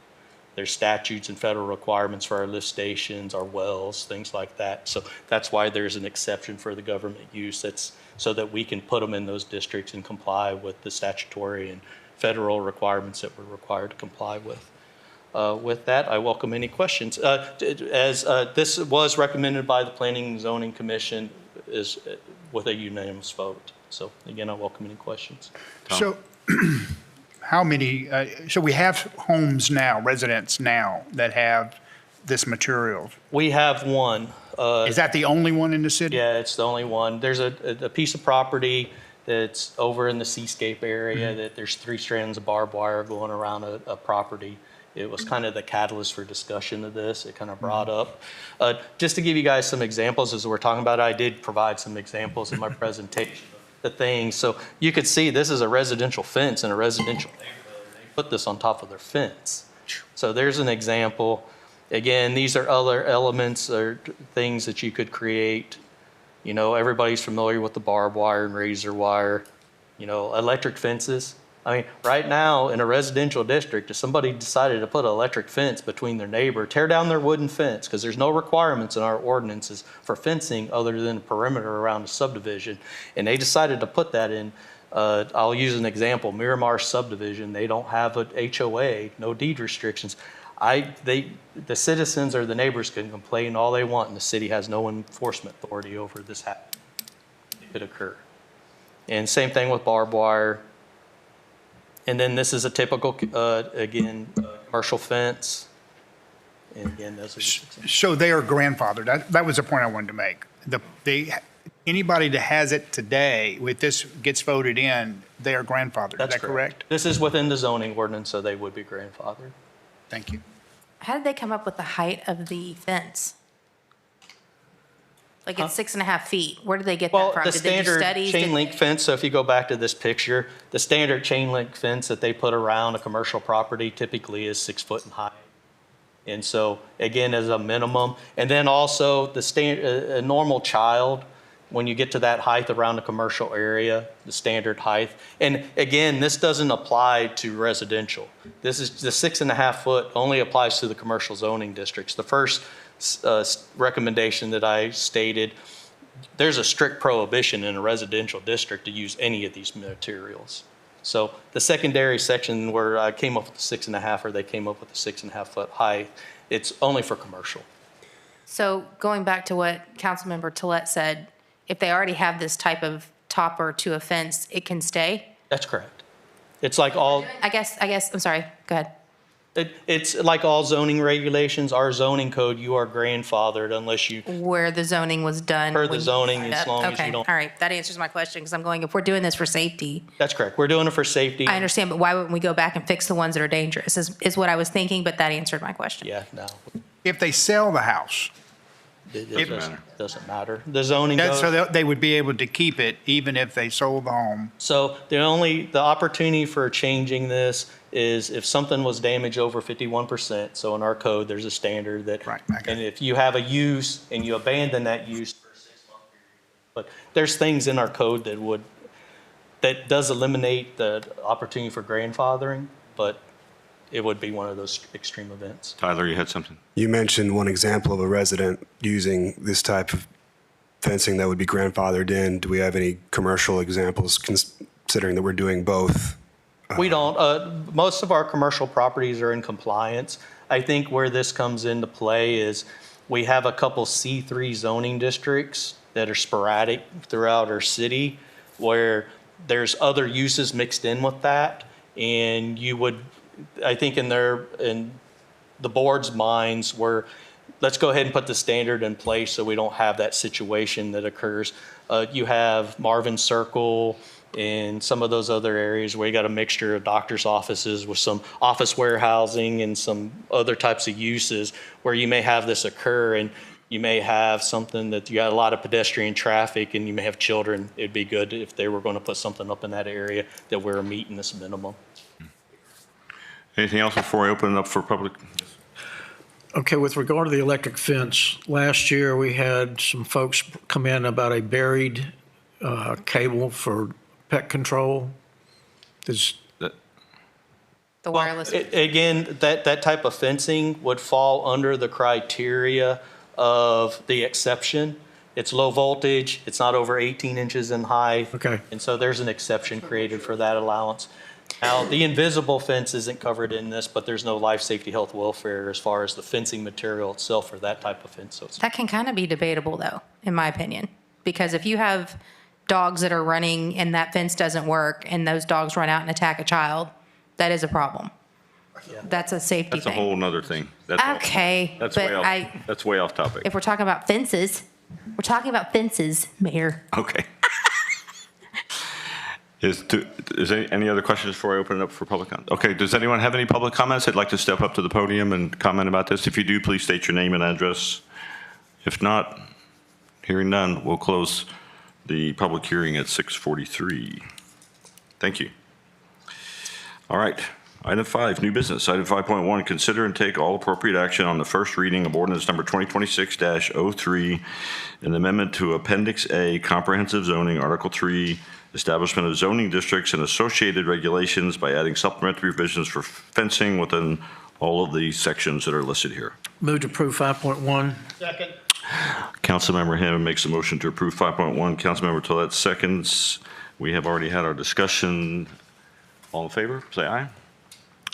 Speaker 13: There's statutes and federal requirements for our lift stations, our wells, things like that. So that's why there's an exception for the government use. That's so that we can put them in those districts and comply with the statutory and federal requirements that we're required to comply with. With that, I welcome any questions. As this was recommended by the Planning and Zoning Commission is with a unanimous vote. So again, I welcome any questions.
Speaker 1: Tom?
Speaker 12: So how many, so we have homes now, residents now, that have this material?
Speaker 13: We have one.
Speaker 12: Is that the only one in the city?
Speaker 13: Yeah, it's the only one. There's a piece of property that's over in the Seascape area that there's 3 strands of barbed wire going around a property. It was kind of the catalyst for discussion of this. It kind of brought up. Just to give you guys some examples as we're talking about it, I did provide some examples in my presentation. The things, so you could see this is a residential fence in a residential neighborhood. They put this on top of their fence. So there's an example. Again, these are other elements or things that you could create. You know, everybody's familiar with the barbed wire and razor wire. You know, electric fences. I mean, right now in a residential district, if somebody decided to put an electric fence between their neighbor, tear down their wooden fence, because there's no requirements in our ordinances for fencing other than a perimeter around the subdivision, and they decided to put that in, I'll use an example, Miramar subdivision, they don't have a HOA, no deed restrictions. The citizens or the neighbors can complain all they want, and the city has no enforcement authority over this happening. It could occur. And same thing with barbed wire. And then this is a typical, again, commercial fence. And again, those are just
Speaker 12: So they are grandfathered. That was the point I wanted to make. Anybody that has it today, with this gets voted in, they are grandfathered.
Speaker 13: That's
Speaker 12: Is that correct?
Speaker 13: This is within the zoning ordinance, so they would be grandfathered.
Speaker 12: Thank you.
Speaker 2: How did they come up with the height of the fence? Like it's 6½ feet. Where did they get that
Speaker 13: Well,
Speaker 2: from?
Speaker 13: the
Speaker 2: Did they do
Speaker 13: standard
Speaker 2: studies?
Speaker 13: chain link fence, so if you go back to this picture, the standard chain link fence that they put around a commercial property typically is 6 foot in height. And so, again, as a minimum. And then also, a normal child when you get to that height around the commercial area, the standard height. And again, this doesn't apply to residential. This is the 6.5 foot only applies to the commercial zoning districts. The first recommendation that I stated, there's a strict prohibition in a residential district to use any of these materials. So the secondary section where I came up with the 6.5, or they came up with the 6.5 foot height, it's only for commercial.
Speaker 2: So going back to what Councilmember Tolet said, if they already have this type of topper to a fence, it can stay?
Speaker 13: That's correct. It's like all,
Speaker 2: I guess, I'm sorry, go ahead.
Speaker 13: it's like all zoning regulations, our zoning code, you are grandfathered unless you,
Speaker 2: Where the zoning was done.
Speaker 13: Per the
Speaker 2: when you
Speaker 13: zoning,
Speaker 2: signed
Speaker 13: as
Speaker 2: up.
Speaker 13: long as you
Speaker 2: Okay,
Speaker 13: don't-
Speaker 2: all right, that answers my question, because I'm going, if we're doing this for safety,
Speaker 13: that's correct. We're doing it for safety.
Speaker 2: I understand, but why wouldn't we go back and fix the ones that are dangerous, is what I was thinking, but that answered my question.
Speaker 13: Yeah, no,
Speaker 12: If they sell the house,
Speaker 13: it doesn't matter. The zoning goes.
Speaker 12: so they would be able to keep it even if they sold the home.
Speaker 13: So the opportunity for changing this is if something was damaged over 51%. So in our code, there's a standard that,
Speaker 12: Right, okay.
Speaker 13: and if you have a use and you abandon that use for a 6-month period. But there's things in our code that does eliminate the opportunity for grandfathering, but it would be one of those extreme events.
Speaker 1: Tyler, you had something?
Speaker 6: You mentioned one example of a resident using this type of fencing that would be grandfathered in. Do we have any commercial examples, considering that we're doing both?
Speaker 13: We don't. Most of our commercial properties are in compliance. I think where this comes into play is we have a couple C3 zoning districts that are sporadic throughout our city where there's other uses mixed in with that. And you would, I think in the board's minds where let's go ahead and put the standard in place so we don't have that situation that occurs. You have Marvin Circle and some of those other areas where you got a mixture of doctor's offices with some office warehousing and some other types of uses where you may have this occur, and you may have something that you got a lot of pedestrian traffic and you may have children. It'd be good if they were going to put something up in that area that we're meeting this minimum.
Speaker 1: Anything else before I open it up for public?
Speaker 10: Okay, with regard to the electric fence, last year we had some folks come in about a buried cable for pet control.
Speaker 2: The wireless.
Speaker 13: Again, that type of fencing would fall under the criteria of the exception. It's low voltage, it's not over 18 inches in height.
Speaker 10: Okay.
Speaker 13: And so there's an exception created for that allowance. Now, the invisible fence isn't covered in this, but there's no life, safety, health, welfare as far as the fencing material itself for that type of fence. So it's
Speaker 2: That can kind of be debatable, though, in my opinion, because if you have dogs that are running and that fence doesn't work and those dogs run out and attack a child, that is a problem.
Speaker 13: Yeah.
Speaker 2: That's a safety
Speaker 1: That's a
Speaker 2: thing.
Speaker 1: whole nother thing. That's all-
Speaker 2: Okay,
Speaker 1: That's
Speaker 2: but
Speaker 1: that's way off topic.
Speaker 2: if we're talking about fences, Mayor.
Speaker 1: Okay. Is any other questions before I open it up for public comment? Okay, does anyone have any public comments? They'd like to step up to the podium and comment about this. If you do, please state your name and address. If not, hearing none, we'll close the public hearing at 6:43. Thank you. All right, item 5, new business. Item 5.1, consider and take all appropriate action on the first reading of ordinance number 2026-03, an amendment to Appendix A, Comprehensive Zoning, Article 3, establishment of zoning districts and associated regulations by adding supplementary revisions for fencing within all of the sections that are listed here.
Speaker 10: Move to approve 5.1.
Speaker 12: Second.
Speaker 1: Councilmember Hammond makes a motion to approve 5.1. Councilmember Tolet seconds. We have already had our discussion. All in favor, say aye.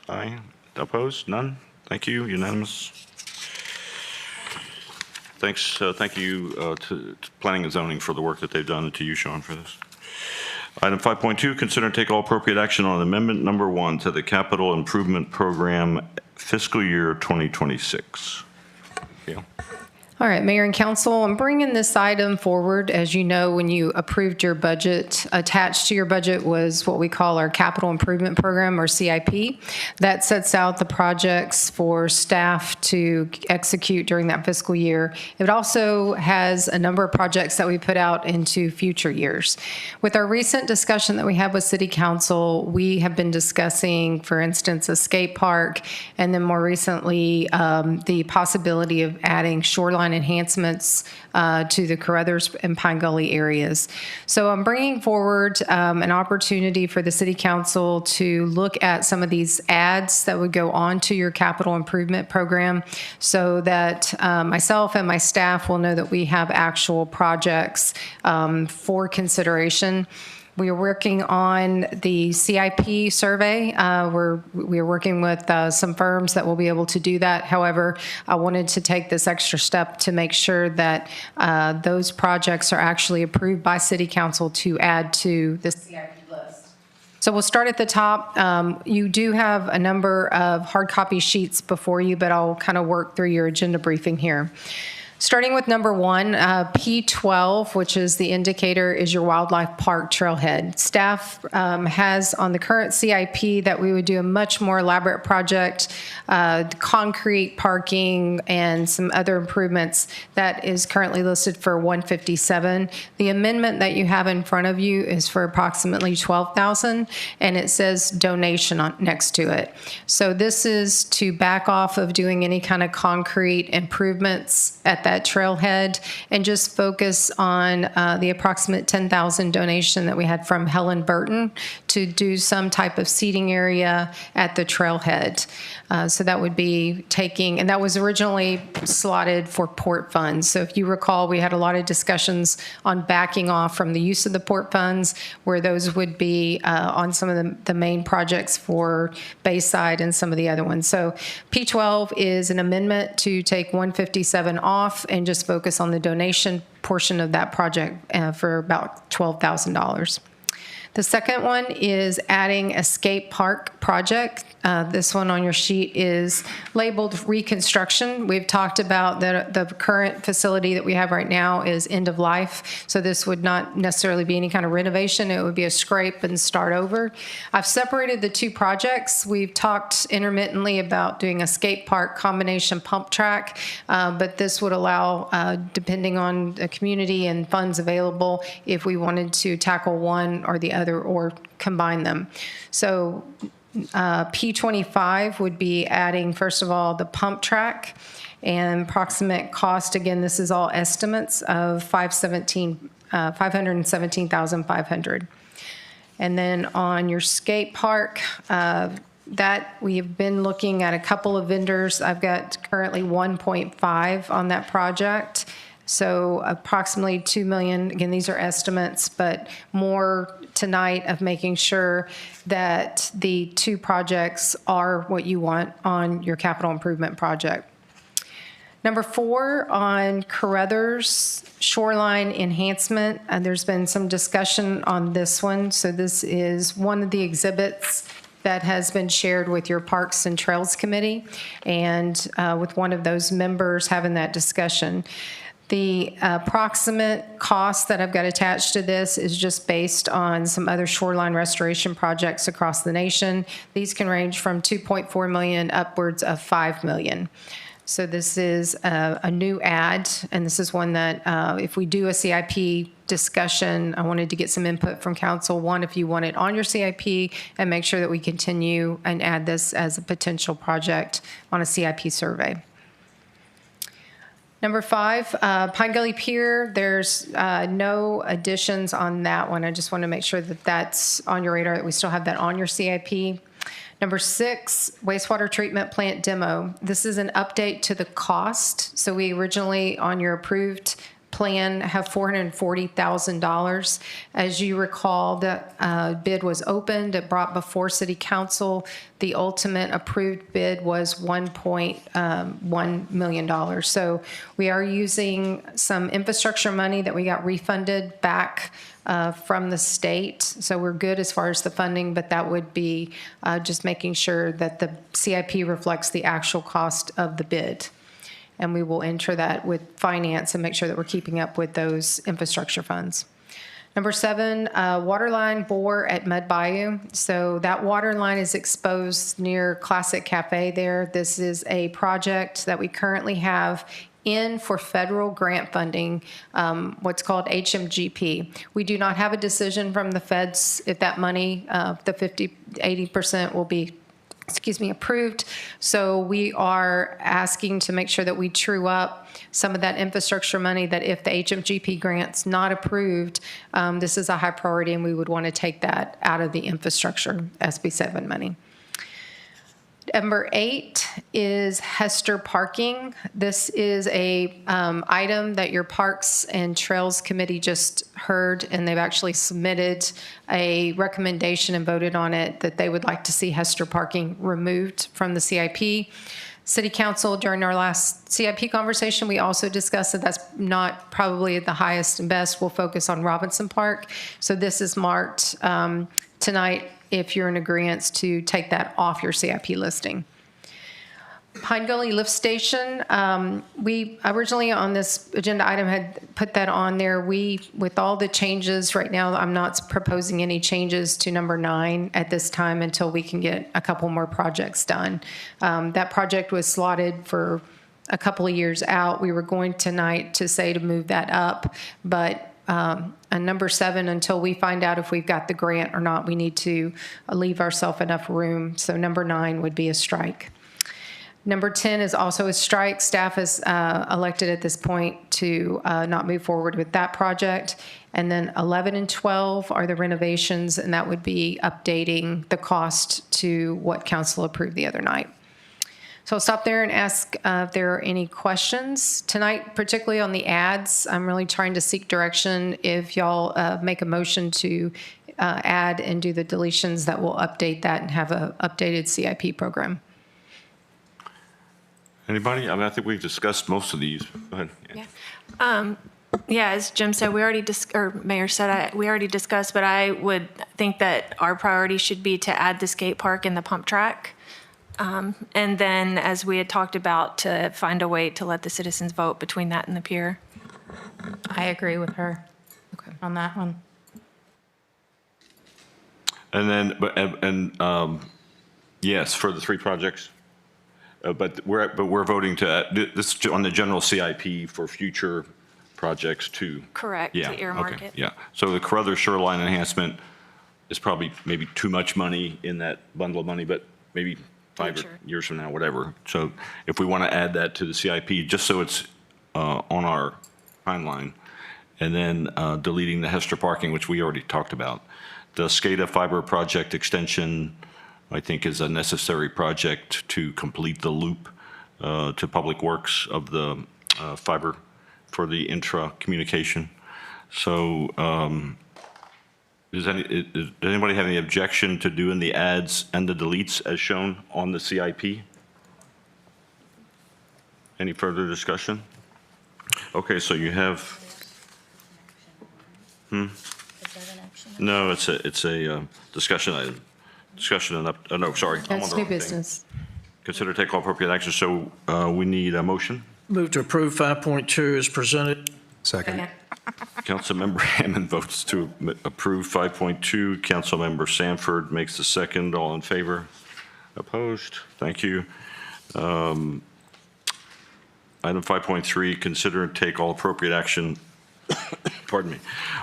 Speaker 1: Aye. Opposed? None? Thank you. Unanimous. Thanks. Thank you to Planning and Zoning for the work that they've done, and to you, Sean, for this. Item 5.2, consider and take all appropriate action on amendment number 1 to the Capital Improvement Program fiscal year 2026. Yeah.
Speaker 7: All right, Mayor and Council, I'm bringing this item forward. As you know, when you approved your budget, attached to your budget was what we call our Capital Improvement Program, or CIP. That sets out the projects for staff to execute during that fiscal year. It also has a number of projects that we put out into future years. With our recent discussion that we had with City Council, we have been discussing, for instance, a skate park, and then more recently, the possibility of adding shoreline shoreline enhancements to the Carruthers and Pine Gully areas. So I'm bringing forward an opportunity for the City Council to look at some of these ads that would go onto your capital improvement program so that myself and my staff will know that we have actual projects for consideration. We are working on the CIP survey. We are working with some firms that will be able to do that. However, I wanted to take this extra step to make sure that those projects are actually approved by City Council to add to the CIP list. So we'll start at the top. You do have a number of hard copy sheets before you, but I'll kind of work through your agenda briefing here. Starting with number 1, P12, which is the indicator, is your wildlife park trailhead. Staff has on the current CIP that we would do a much more elaborate project, concrete parking and some other improvements that is currently listed for $157,000. The amendment that you have in front of you is for approximately $12,000, and it says donation next to it. So this is to back off of doing any kind of concrete improvements at that trailhead and just focus on the approximate $10,000 donation that we had from Helen Burton to do some type of seating area at the trailhead. So that would be taking, and that was originally slotted for port funds. So if you recall, we had a lot of discussions on backing off from the use of the port funds, where those would be on some of the main projects for Bayside and some of the other ones. So P12 is an amendment to take 157 off and just focus on the donation portion of that project for about $12,000. The second one is adding a skate park project. This one on your sheet is labeled reconstruction. We've talked about that the current facility that we have right now is end of life, so this would not necessarily be any kind of renovation. It would be a scrape and start over. I've separated the two projects. We've talked intermittently about doing a skate park combination pump track, but this would allow, depending on the community and funds available, if we wanted to tackle one or the other or combine them. So P25 would be adding, first of all, the pump track and approximate cost. Again, this is all estimates of $517,500. And then on your skate park, that we have been looking at a couple of vendors. I've got currently 1.5 on that project. So approximately $2 million. Again, these are estimates, but more tonight of making sure that the two projects are what you want on your capital improvement project. Number 4, on Carruthers shoreline enhancement, there's been some discussion on this one. So this is one of the exhibits that has been shared with your Parks and Trails Committee, and with one of those members having that discussion. The approximate cost that I've got attached to this is just based on some other shoreline restoration projects across the nation. These can range from $2.4 million upwards of $5 million. So this is a new ad, and this is one that if we do a CIP discussion, I wanted to get some input from council. One, if you want it on your CIP, and make sure that we continue and add this as a potential project on a CIP survey. Number 5, Pine Gully Pier, there's no additions on that one. I just want to make sure that that's on your radar, that we still have that on your CIP. Number 6, wastewater treatment plant demo. This is an update to the cost. So we originally, on your approved plan, have $440,000. As you recall, the bid was opened. It brought before City Council. The ultimate approved bid was $1.1 million. So we are using some infrastructure money that we got refunded back from the state. So we're good as far as the funding, but that would be just making sure that the CIP reflects the actual cost of the bid. And we will enter that with finance and make sure that we're keeping up with those infrastructure funds. Number 7, water line bore at Mud Bayou. So that water line is exposed near Classic Cafe there. This is a project that we currently have in for federal grant funding, what's called HMGP. We do not have a decision from the feds if that money, the 80% will be approved. So we are asking to make sure that we true up some of that infrastructure money, that if the HMGP grant's not approved, this is a high priority and we would want to take that out of the infrastructure SB7 money. Number 8 is Hester parking. This is a item that your Parks and Trails Committee just heard, and they've actually submitted a recommendation and voted on it that they would like to see Hester parking removed from the CIP. City Council, during our last CIP conversation, we also discussed that that's not probably the highest and best. We'll focus on Robinson Park. So this is marked tonight if you're in agreement to take that off your CIP listing. Pine Gully Lift Station, we originally on this agenda item had put that on there. With all the changes right now, I'm not proposing any changes to number 9 at this time until we can get a couple more projects done. That project was slotted for a couple of years out. We were going tonight to say to move that up, but number 7, until we find out if we've got the grant or not, we need to leave ourselves enough room. So number 9 would be a strike. Number 10 is also a strike. Staff has elected at this point to not move forward with that project. And then 11 and 12 are the renovations, and that would be updating the cost to what council approved the other night. So I'll stop there and ask if there are any questions. Tonight, particularly on the ads, I'm really trying to seek direction. If y'all make a motion to add and do the deletions, that will update that and have an updated CIP program.
Speaker 1: Anybody? I mean, I think we've discussed most of these. Go ahead.
Speaker 8: Yeah. Yeah, as Jim said, Mayor said, we already discussed, but I would think that our priority should be to add the skate park and the pump track. And then, as we had talked about, to find a way to let the citizens vote between that and the pier.
Speaker 2: I agree with her on that one.
Speaker 1: And then, yes, for the 3 projects. But we're voting to, this is on the general CIP for future projects too.
Speaker 8: Correct,
Speaker 1: Yeah,
Speaker 8: to earmark
Speaker 1: okay,
Speaker 8: it.
Speaker 1: yeah. So the Carruthers shoreline enhancement is probably maybe too much money in that bundle of money, but maybe 5
Speaker 8: Future.
Speaker 1: years from now, whatever. So if we want to add that to the CIP, just so it's on our timeline, and then deleting the Hester parking, which we already talked about. The SCADA fiber project extension, I think, is a necessary project to complete the loop to Public Works of the fiber for the intra-communication. So does anybody have any objection to doing the adds and the deletes as shown on the CIP? Any further discussion? Okay, so you have, no, it's a discussion item. Discussion and no, sorry. I'm on
Speaker 7: That's
Speaker 1: the
Speaker 7: new
Speaker 1: wrong thing.
Speaker 7: business.
Speaker 1: Consider take all appropriate action. So we need a motion.
Speaker 10: Move to approve 5.2 as presented.
Speaker 6: Second.
Speaker 1: Councilmember Hammond votes to approve 5.2. Councilmember Sanford makes the second. All in favor? Opposed? Thank you. Item 5.3, consider and take all appropriate action, pardon me,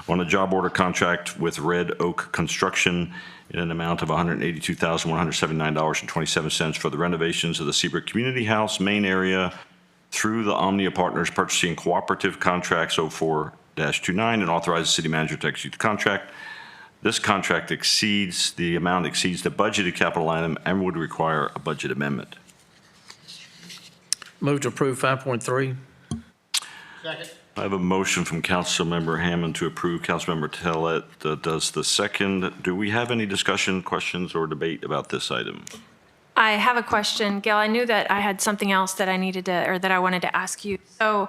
Speaker 1: on a job order contract with Red Oak Construction in an amount of $182,179.27 for the renovations of the Seabrook Community House main area through the Omnia Partners Purchasing Cooperative Contracts 04-29 and authorize the city manager to execute the contract. This contract exceeds the budgeted capital item and would require a budget amendment.
Speaker 10: Move to approve 5.3.
Speaker 11: Second.
Speaker 1: I have a motion from Councilmember Hammond to approve. Councilmember Tellett does the second. Do we have any discussion, questions, or debate about this item?
Speaker 8: I have a question. Gail, I knew that I had something else that I needed to, or that I wanted to ask you. So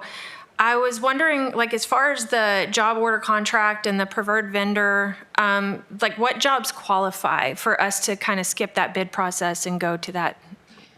Speaker 8: I was wondering, like, as far as the job order contract and the preferred vendor, like, what jobs qualify for us to kind of skip that bid process and go to that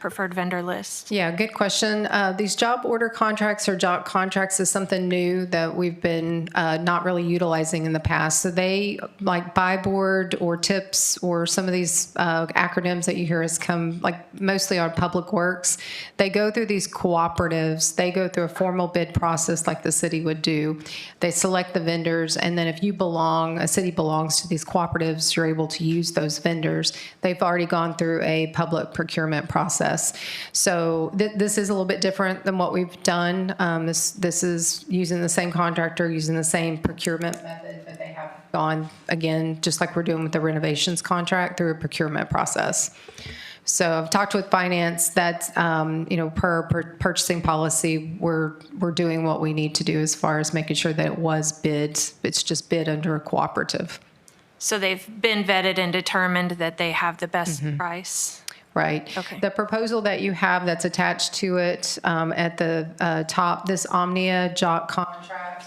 Speaker 8: preferred vendor list?
Speaker 7: Yeah, good question. These job order contracts or job contracts is something new that we've been not really utilizing in the past. So they, like buy board or TIPS or some of these acronyms that you hear us come, like mostly on Public Works, they go through these cooperatives. They go through a formal bid process like the city would do. They select the vendors, and then if you belong, a city belongs to these cooperatives, you're able to use those vendors. They've already gone through a public procurement process. So this is a little bit different than what we've done. This is using the same contractor, using the same procurement method, but they have gone, again, just like we're doing with the renovations contract, through a procurement process. So I've talked with finance that, per purchasing policy, we're doing what we need to do as far as making sure that it was bid. It's just bid under a cooperative.
Speaker 8: So they've been vetted and determined that they have the best price?
Speaker 7: Right.
Speaker 8: Okay.
Speaker 7: The proposal that you have that's attached to it at the top, this Omnia JOC contract,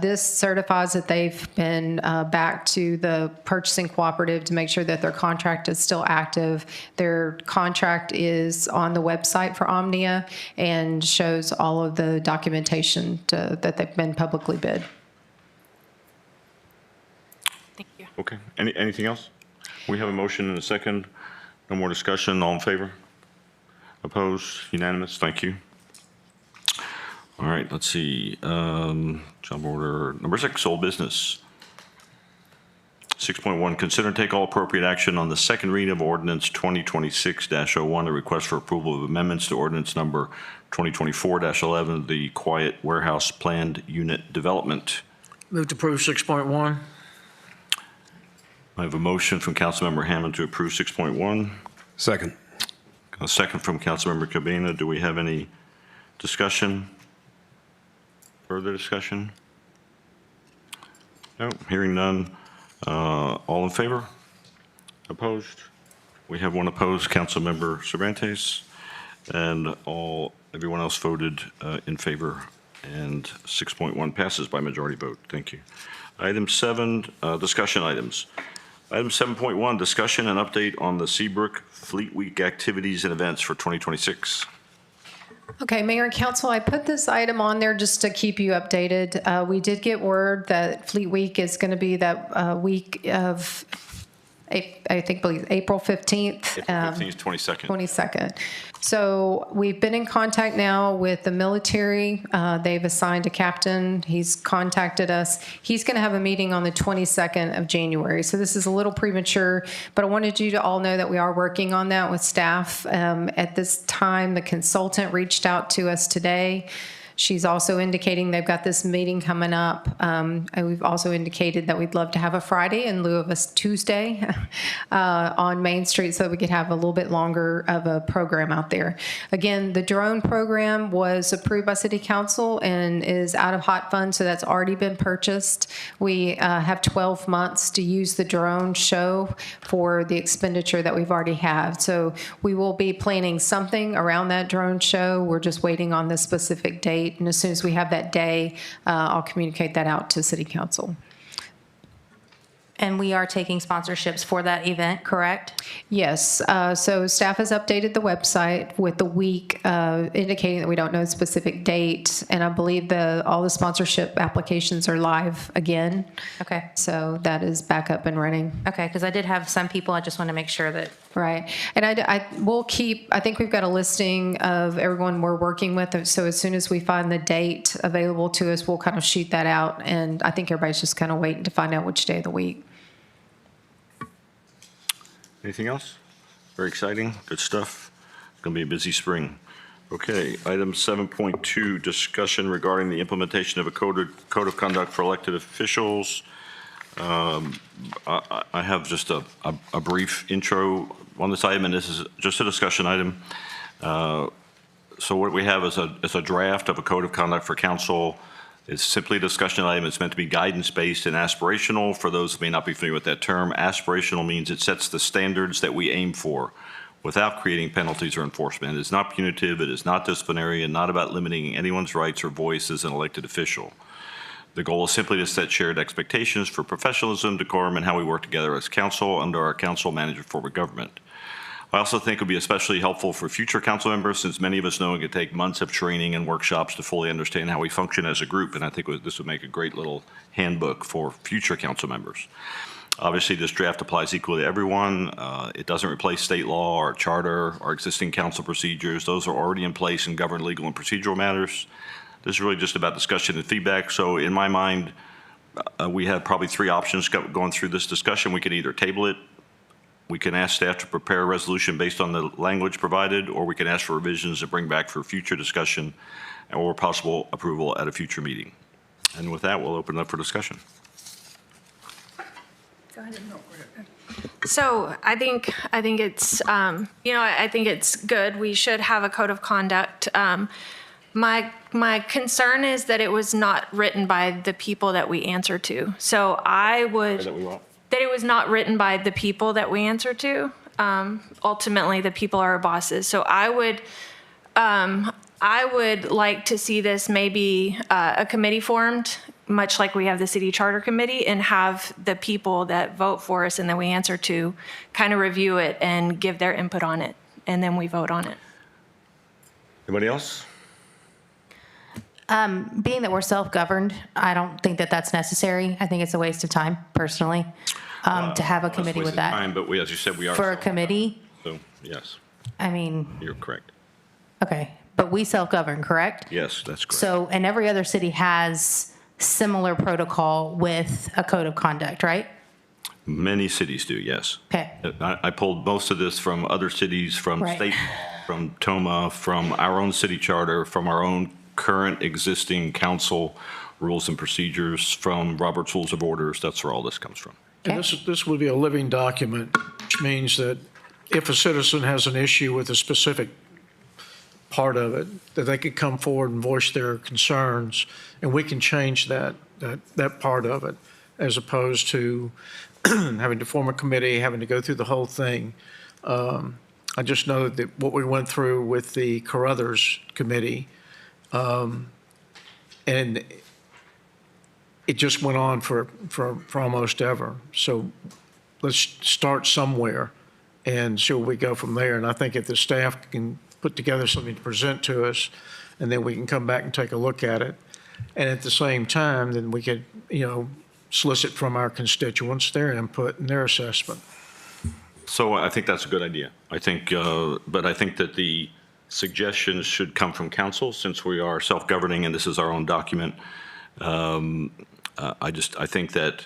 Speaker 7: this certifies that they've been back to the purchasing cooperative to make sure that their contract is still active. Their contract is on the website for Omnia and shows all of the documentation that they've been publicly bid.
Speaker 8: Thank you.
Speaker 1: Okay. Anything else? We have a motion and a second. No more discussion. All in favor? Opposed? Unanimous? Thank you. All right, let's see. Job order number 6, old business. 6.1, consider and take all appropriate action on the second reading of ordinance 2026-01, a request for approval of amendments to ordinance number 2024-11, the quiet warehouse planned unit development.
Speaker 10: Move to approve 6.1.
Speaker 1: I have a motion from Councilmember Hammond to approve 6.1.
Speaker 6: Second.
Speaker 1: A second from Councilmember Cabana. Do we have any discussion? Further discussion? No, hearing none. All in favor? Opposed? We have one opposed, Councilmember Cervantes, and everyone else voted in favor, and 6.1 passes by majority vote. Thank you. Item 7, discussion items. Item 7.1, discussion and update on the Seabrook Fleet Week activities and events for 2026.
Speaker 7: Okay, Mayor and Council, I put this item on there just to keep you updated. We did get word that Fleet Week is going to be that week of, I believe April 15th.
Speaker 1: April 15th, 22nd.
Speaker 7: 22nd. So we've been in contact now with the military. They've assigned a captain. He's contacted us. He's going to have a meeting on the 22nd of January. So this is a little premature, but I wanted you to all know that we are working on that with staff. At this time, the consultant reached out to us today. She's also indicating they've got this meeting coming up. And we've also indicated that we'd love to have a Friday in lieu of a Tuesday on Main Street so that we could have a little bit longer of a program out there. Again, the drone program was approved by City Council and is out of hot funds, so that's already been purchased. We have 12 months to use the drone show for the expenditure that we've already had. So we will be planning something around that drone show. We're just waiting on the specific date. And as soon as we have that day, I'll communicate that out to City Council.
Speaker 2: And we are taking sponsorships for that event, correct?
Speaker 7: Yes. So staff has updated the website with the week indicating that we don't know the specific date. And I believe all the sponsorship applications are live again.
Speaker 2: Okay.
Speaker 7: So that is back up and running.
Speaker 2: Okay, because I did have some people, I just want to make sure that.
Speaker 7: Right. And I will keep, I think we've got a listing of everyone we're working with. So as soon as we find the date available to us, we'll kind of shoot that out. And I think everybody's just kind of waiting to find out which day of the week.
Speaker 1: Anything else? Very exciting. Good stuff. It's going to be a busy spring. Okay, item 7.2, discussion regarding the implementation of a code of conduct for elected officials. I have just a brief intro on this item, and this is just a discussion item. So what we have is a draft of a code of conduct for council. It's simply a discussion item. It's meant to be guidance-based and aspirational. For those who may not be familiar with that term, aspirational means it sets the standards that we aim for without creating penalties or enforcement. It is not punitive, it is not disciplinary, and not about limiting anyone's rights or voice as an elected official. The goal is simply to set shared expectations for professionalism, decorum, and how we work together as council under our council manager form of government. I also think it would be especially helpful for future council members, since many of us know it could take months of training and workshops to fully understand how we function as a group. And I think this would make a great little handbook for future council members. Obviously, this draft applies equally to everyone. It doesn't replace state law or charter or existing council procedures. Those are already in place and govern legal and procedural matters. This is really just about discussion and feedback. So in my mind, we have probably three options going through this discussion. We could either table it, we can ask staff to prepare a resolution based on the language provided, or we can ask for revisions to bring back for future discussion or possible approval at a future meeting. And with that, we'll open it up for discussion.
Speaker 8: Go ahead. So I think it's, I think it's good. We should have a code of conduct. My concern is that it was not written by the people that we answer to. So I would, that it was not written by the people that we answer to. Ultimately, the people are our bosses. So I would like to see this maybe a committee formed, much like we have the city charter committee, and have the people that vote for us and that we answer to kind of review it and give their input on it, and then we vote on it.
Speaker 1: Anybody else?
Speaker 2: Being that we're self-governed, I don't think that that's necessary. I think it's a waste of time, personally, to have a committee with that.
Speaker 1: Time, but as you said, we are.
Speaker 2: For a committee,
Speaker 1: So, yes,
Speaker 2: I mean,
Speaker 1: you're correct.
Speaker 2: okay, but we self-govern, correct?
Speaker 1: Yes, that's correct.
Speaker 2: So, and every other city has similar protocol with a code of conduct, right?
Speaker 1: Many cities do, yes.
Speaker 2: Okay.
Speaker 1: I pulled most of this from other cities, from
Speaker 2: Right.
Speaker 1: state, from TOMA, from our own city charter, from our own current existing council rules and procedures, from Robert's Rules of Orders. That's where all this comes from.
Speaker 10: And this would be a living document, which means that if a citizen has an issue with a specific part of it, that they could come forward and voice their concerns, and we can change that part of it, as opposed to having to form a committee, having to go through the whole thing. I just know that what we went through with the Carruthers Committee, and it just went on for almost ever. So let's start somewhere and see where we go from there. And I think if the staff can put together something to present to us, and then we can come back and take a look at it. And at the same time, then we could, solicit from our constituents their input and their assessment.
Speaker 1: So I think that's a good idea. But I think that the suggestions should come from council, since we are self-governing and this is our own document. I think that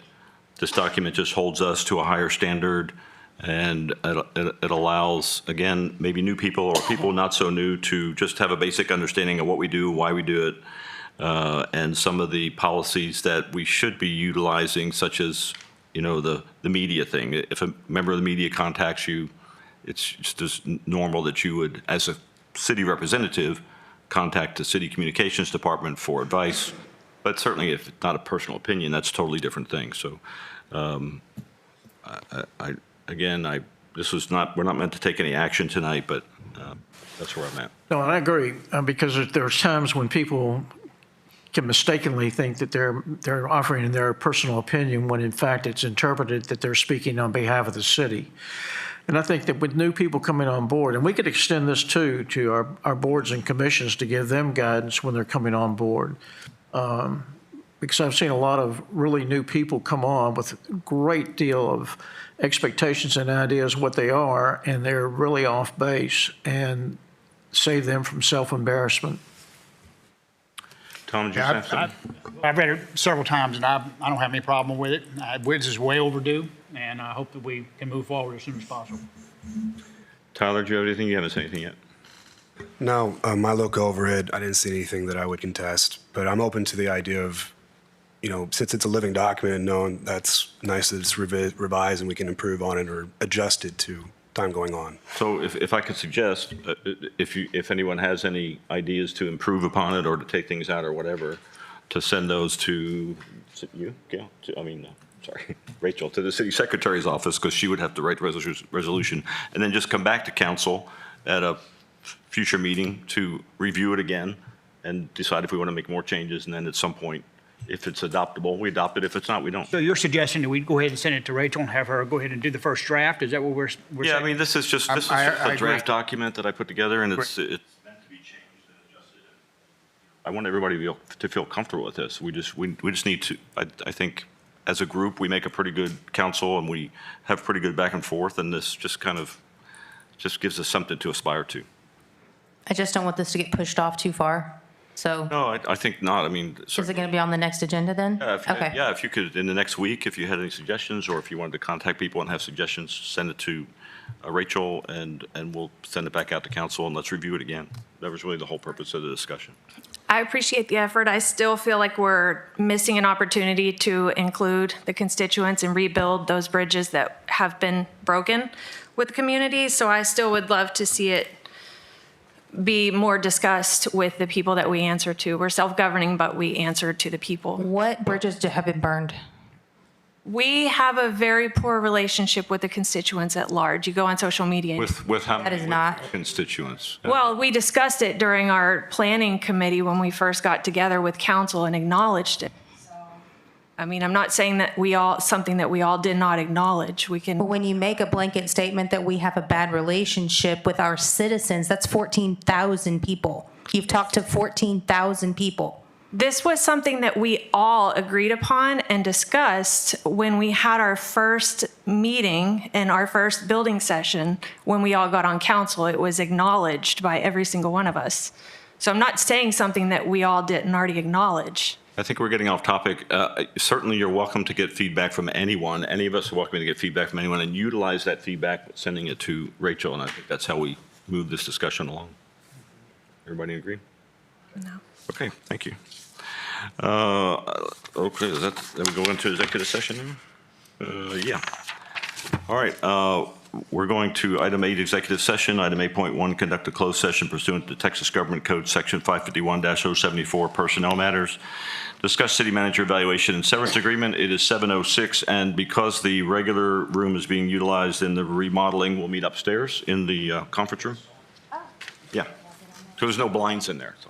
Speaker 1: this document just holds us to a higher standard, and it allows, again, maybe new people or people not so new to just have a basic understanding of what we do, why we do it, and some of the policies that we should be utilizing, such as, the media thing. If a member of the media contacts you, it's just normal that you would, as a city representative, contact the city communications department for advice. But certainly, if it's not a personal opinion, that's a totally different thing. So, we're not meant to take any action tonight, but that's where I'm at.
Speaker 10: No, I agree, because there's times when people can mistakenly think that they're offering their personal opinion, when in fact it's interpreted that they're speaking on behalf of the city. And I think that with new people coming on board, and we could extend this too to our boards and commissions to give them guidance when they're coming on board. Because I've seen a lot of really new people come on with a great deal of expectations and ideas what they are, and they're really off base, and save them from self-embarrassment.
Speaker 1: Tom, did you have something?
Speaker 12: I've read it several times, and I don't have any problem with it. This is way overdue, and I hope that we can move forward as soon as possible.
Speaker 1: Tyler, do you have anything? You haven't said anything yet.
Speaker 6: No, I look over it. I didn't see anything that I would contest, but I'm open to the idea of, since it's a living document, and knowing that's nice that it's revised and we can improve on it or adjust it to time going on.
Speaker 1: So if I could suggest, if anyone has any ideas to improve upon it or to take things out or whatever, to send those to, is it you, Gail? Rachel, to the city secretary's office, because she would have to write the resolution, and then just come back to council at a future meeting to review it again and decide if we want to make more changes, and then at some point, If it's adoptable, we adopt it. If it's not, we don't.
Speaker 14: So you're suggesting that we go ahead and send it to Rachel and have her go ahead and do the first draft? Is that what we're saying?
Speaker 1: Yeah, I mean, this is just
Speaker 12: I
Speaker 1: a
Speaker 12: agree.
Speaker 1: draft document that I put together, and it's meant to be changed and adjusted. I want everybody to feel comfortable with this. We just need to, I think, as a group, we make a pretty good council, and we have pretty good back and forth, and this just kind of just gives us something to aspire to.
Speaker 2: I just don't want this to get pushed off too far. So
Speaker 1: No, I think not. I mean,
Speaker 2: is it going to be on the next agenda then? Okay.
Speaker 1: yeah, if you could, in the next week, if you had any suggestions, or if you wanted to contact people and have suggestions, send it to Rachel, and we'll send it back out to council, and let's review it again. That was really the whole purpose of the discussion.
Speaker 8: I appreciate the effort. I still feel like we're missing an opportunity to include the constituents and rebuild those bridges that have been broken with the community. So I still would love to see it be more discussed with the people that we answer to. We're self-governing, but we answer to the people.
Speaker 2: What bridges have been burned?
Speaker 8: We have a very poor relationship with the constituents at large. You go on social media.
Speaker 1: With how
Speaker 2: That
Speaker 1: many
Speaker 2: is not-
Speaker 1: constituents?
Speaker 8: Well, we discussed it during our planning committee when we first got together with council and acknowledged it. I mean, I'm not saying that something that we all did not acknowledge. We
Speaker 2: But
Speaker 8: can,
Speaker 2: when you make a blanket statement that we have a bad relationship with our citizens, that's 14,000 people. You've talked to 14,000 people.
Speaker 8: this was something that we all agreed upon and discussed when we had our first meeting and our first building session when we all got on council. It was acknowledged by every single one of us. So I'm not saying something that we all didn't already acknowledge.
Speaker 1: I think we're getting off topic. Certainly, you're welcome to get feedback from anyone. Any of us are welcome to get feedback from anyone and utilize that feedback, sending it to Rachel, and I think that's how we move this discussion along. Everybody agree?
Speaker 8: No.
Speaker 1: Okay, thank you. Okay, then we go into executive session now? Yeah. All right, we're going to item 8, executive session. Item 8.1, conduct a closed session pursuant to Texas Government Code Section 551-074, personnel matters. Discuss city manager evaluation and severance agreement. It is 7:06, and because the regular room is being utilized in the remodeling, we'll meet upstairs in the conference room. Yeah, so there's no blinds in there. So.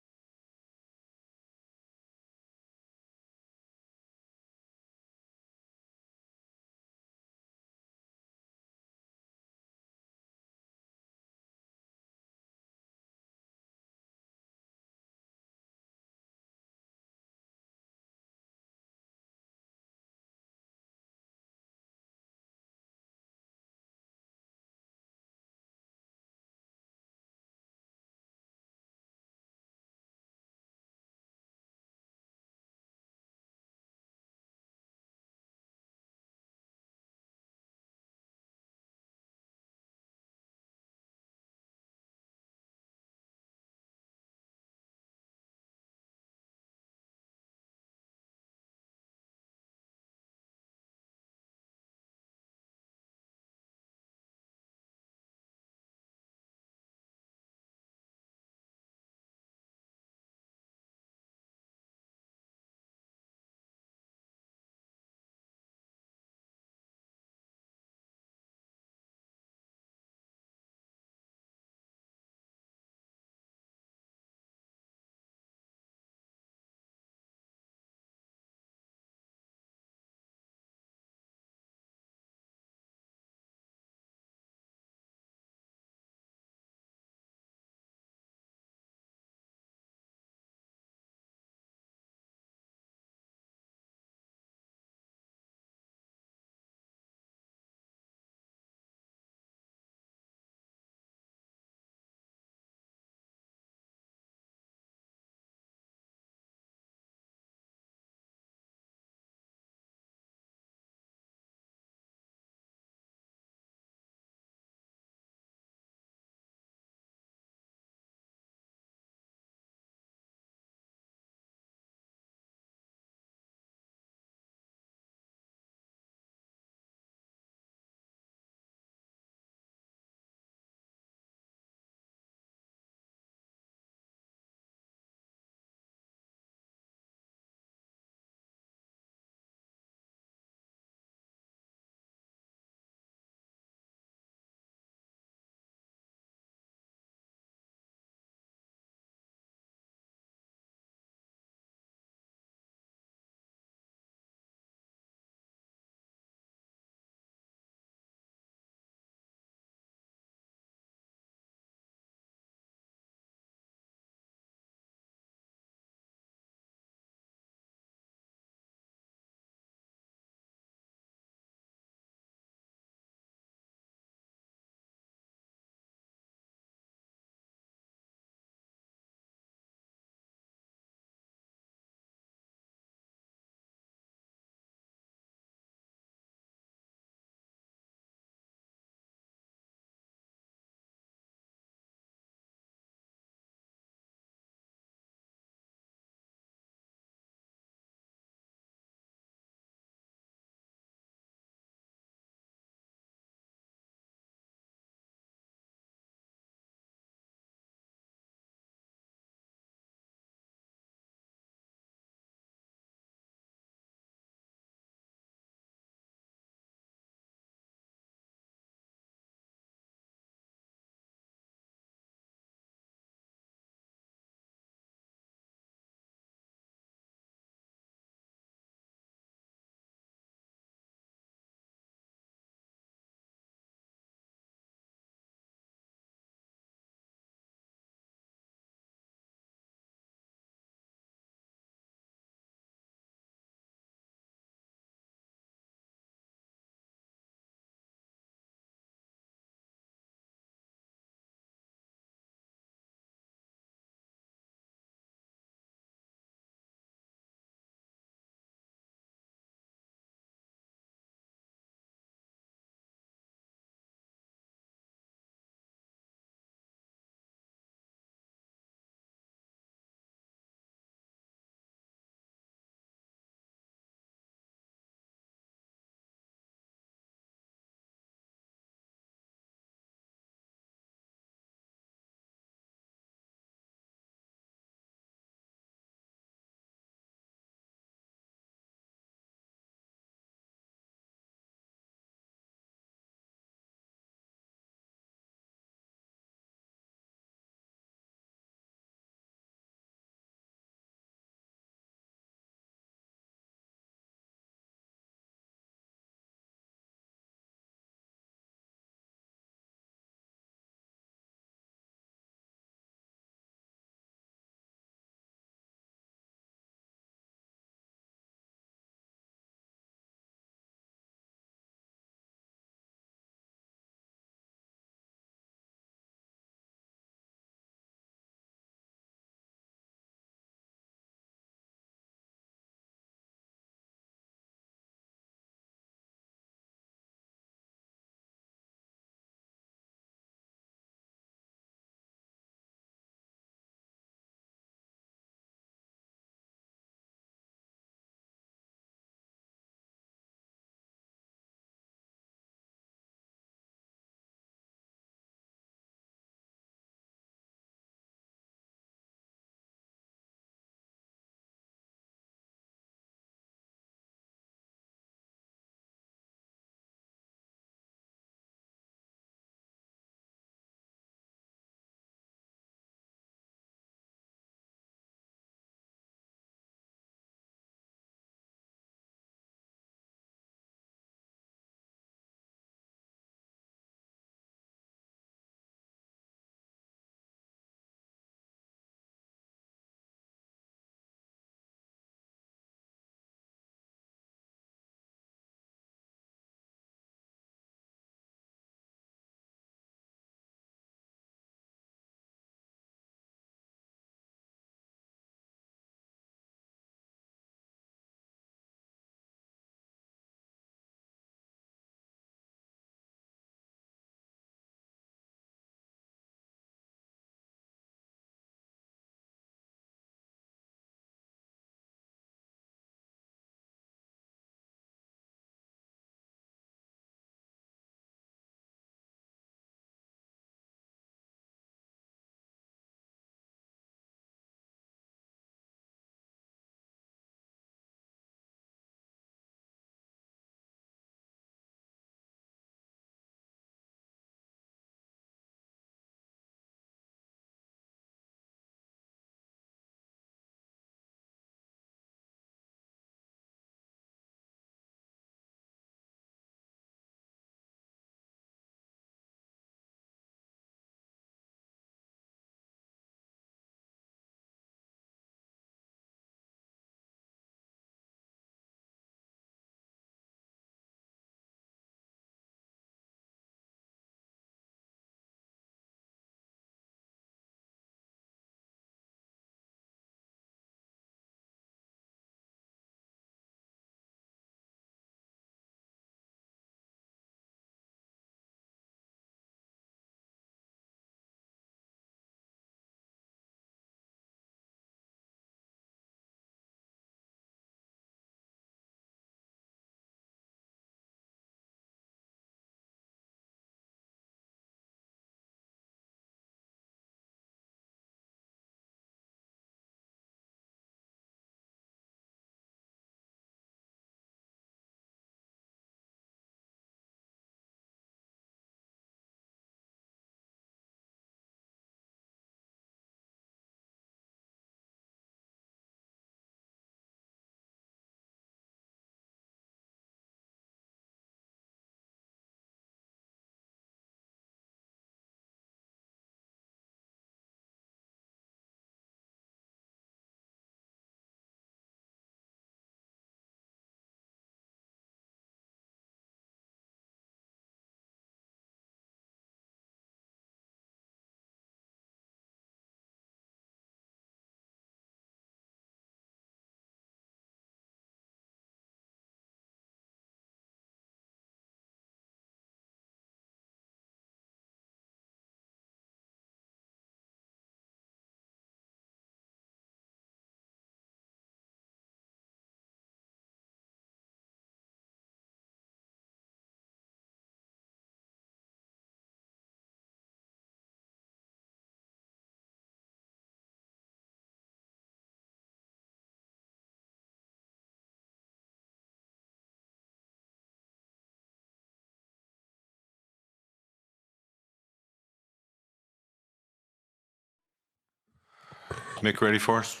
Speaker 1: Mick, ready for us?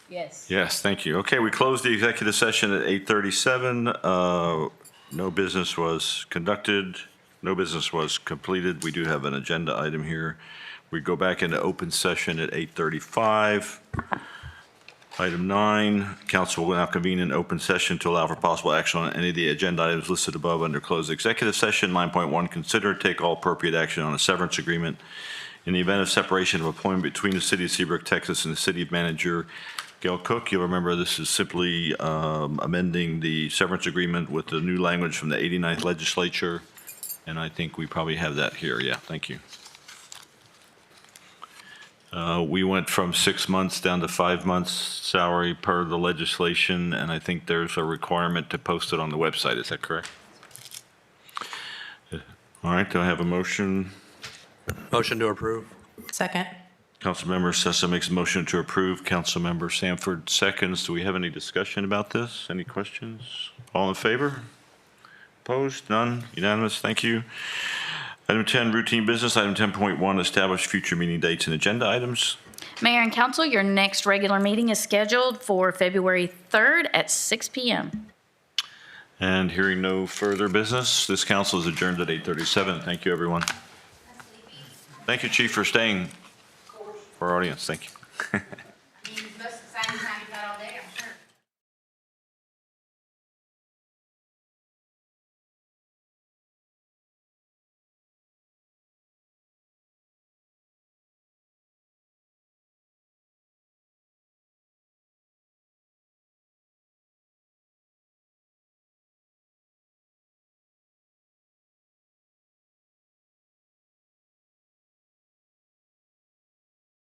Speaker 3: Yes.
Speaker 1: Yes, thank you. Okay, we closed the executive session at 8:37. No business was conducted. No business was completed. We do have an agenda item here. We go back into open session at 8:35. Item 9, council will now convene in open session to allow for possible action on any of the agenda items listed above under closed executive session. 9.1, consider take all appropriate action on a severance agreement in the event of separation of employment between the city of Seabrook, Texas and the city manager, Gail Cook. You'll remember this is simply amending the severance agreement with the new language from the 89th legislature. And I think we probably have that here. Yeah, thank you. We went from 6 months down to 5 months salary per the legislation, and I think there's a requirement to post it on the website. Is that correct? All right, do I have a motion?
Speaker 13: Motion to approve.
Speaker 2: Second.
Speaker 1: Councilmember Sessa makes a motion to approve. Councilmember Sanford seconds. Do we have any discussion about this? Any questions? All in favor? Opposed? None? Unanimous? Thank you. Item 10, routine business. Item 10.1, establish future meeting dates and agenda items.
Speaker 3: Mayor and council, your next regular meeting is scheduled for February 3rd at 6 p.m.
Speaker 1: And hearing no further business, this council is adjourned at 8:37. Thank you, everyone. Thank you, Chief, for staying for our audience. Thank you.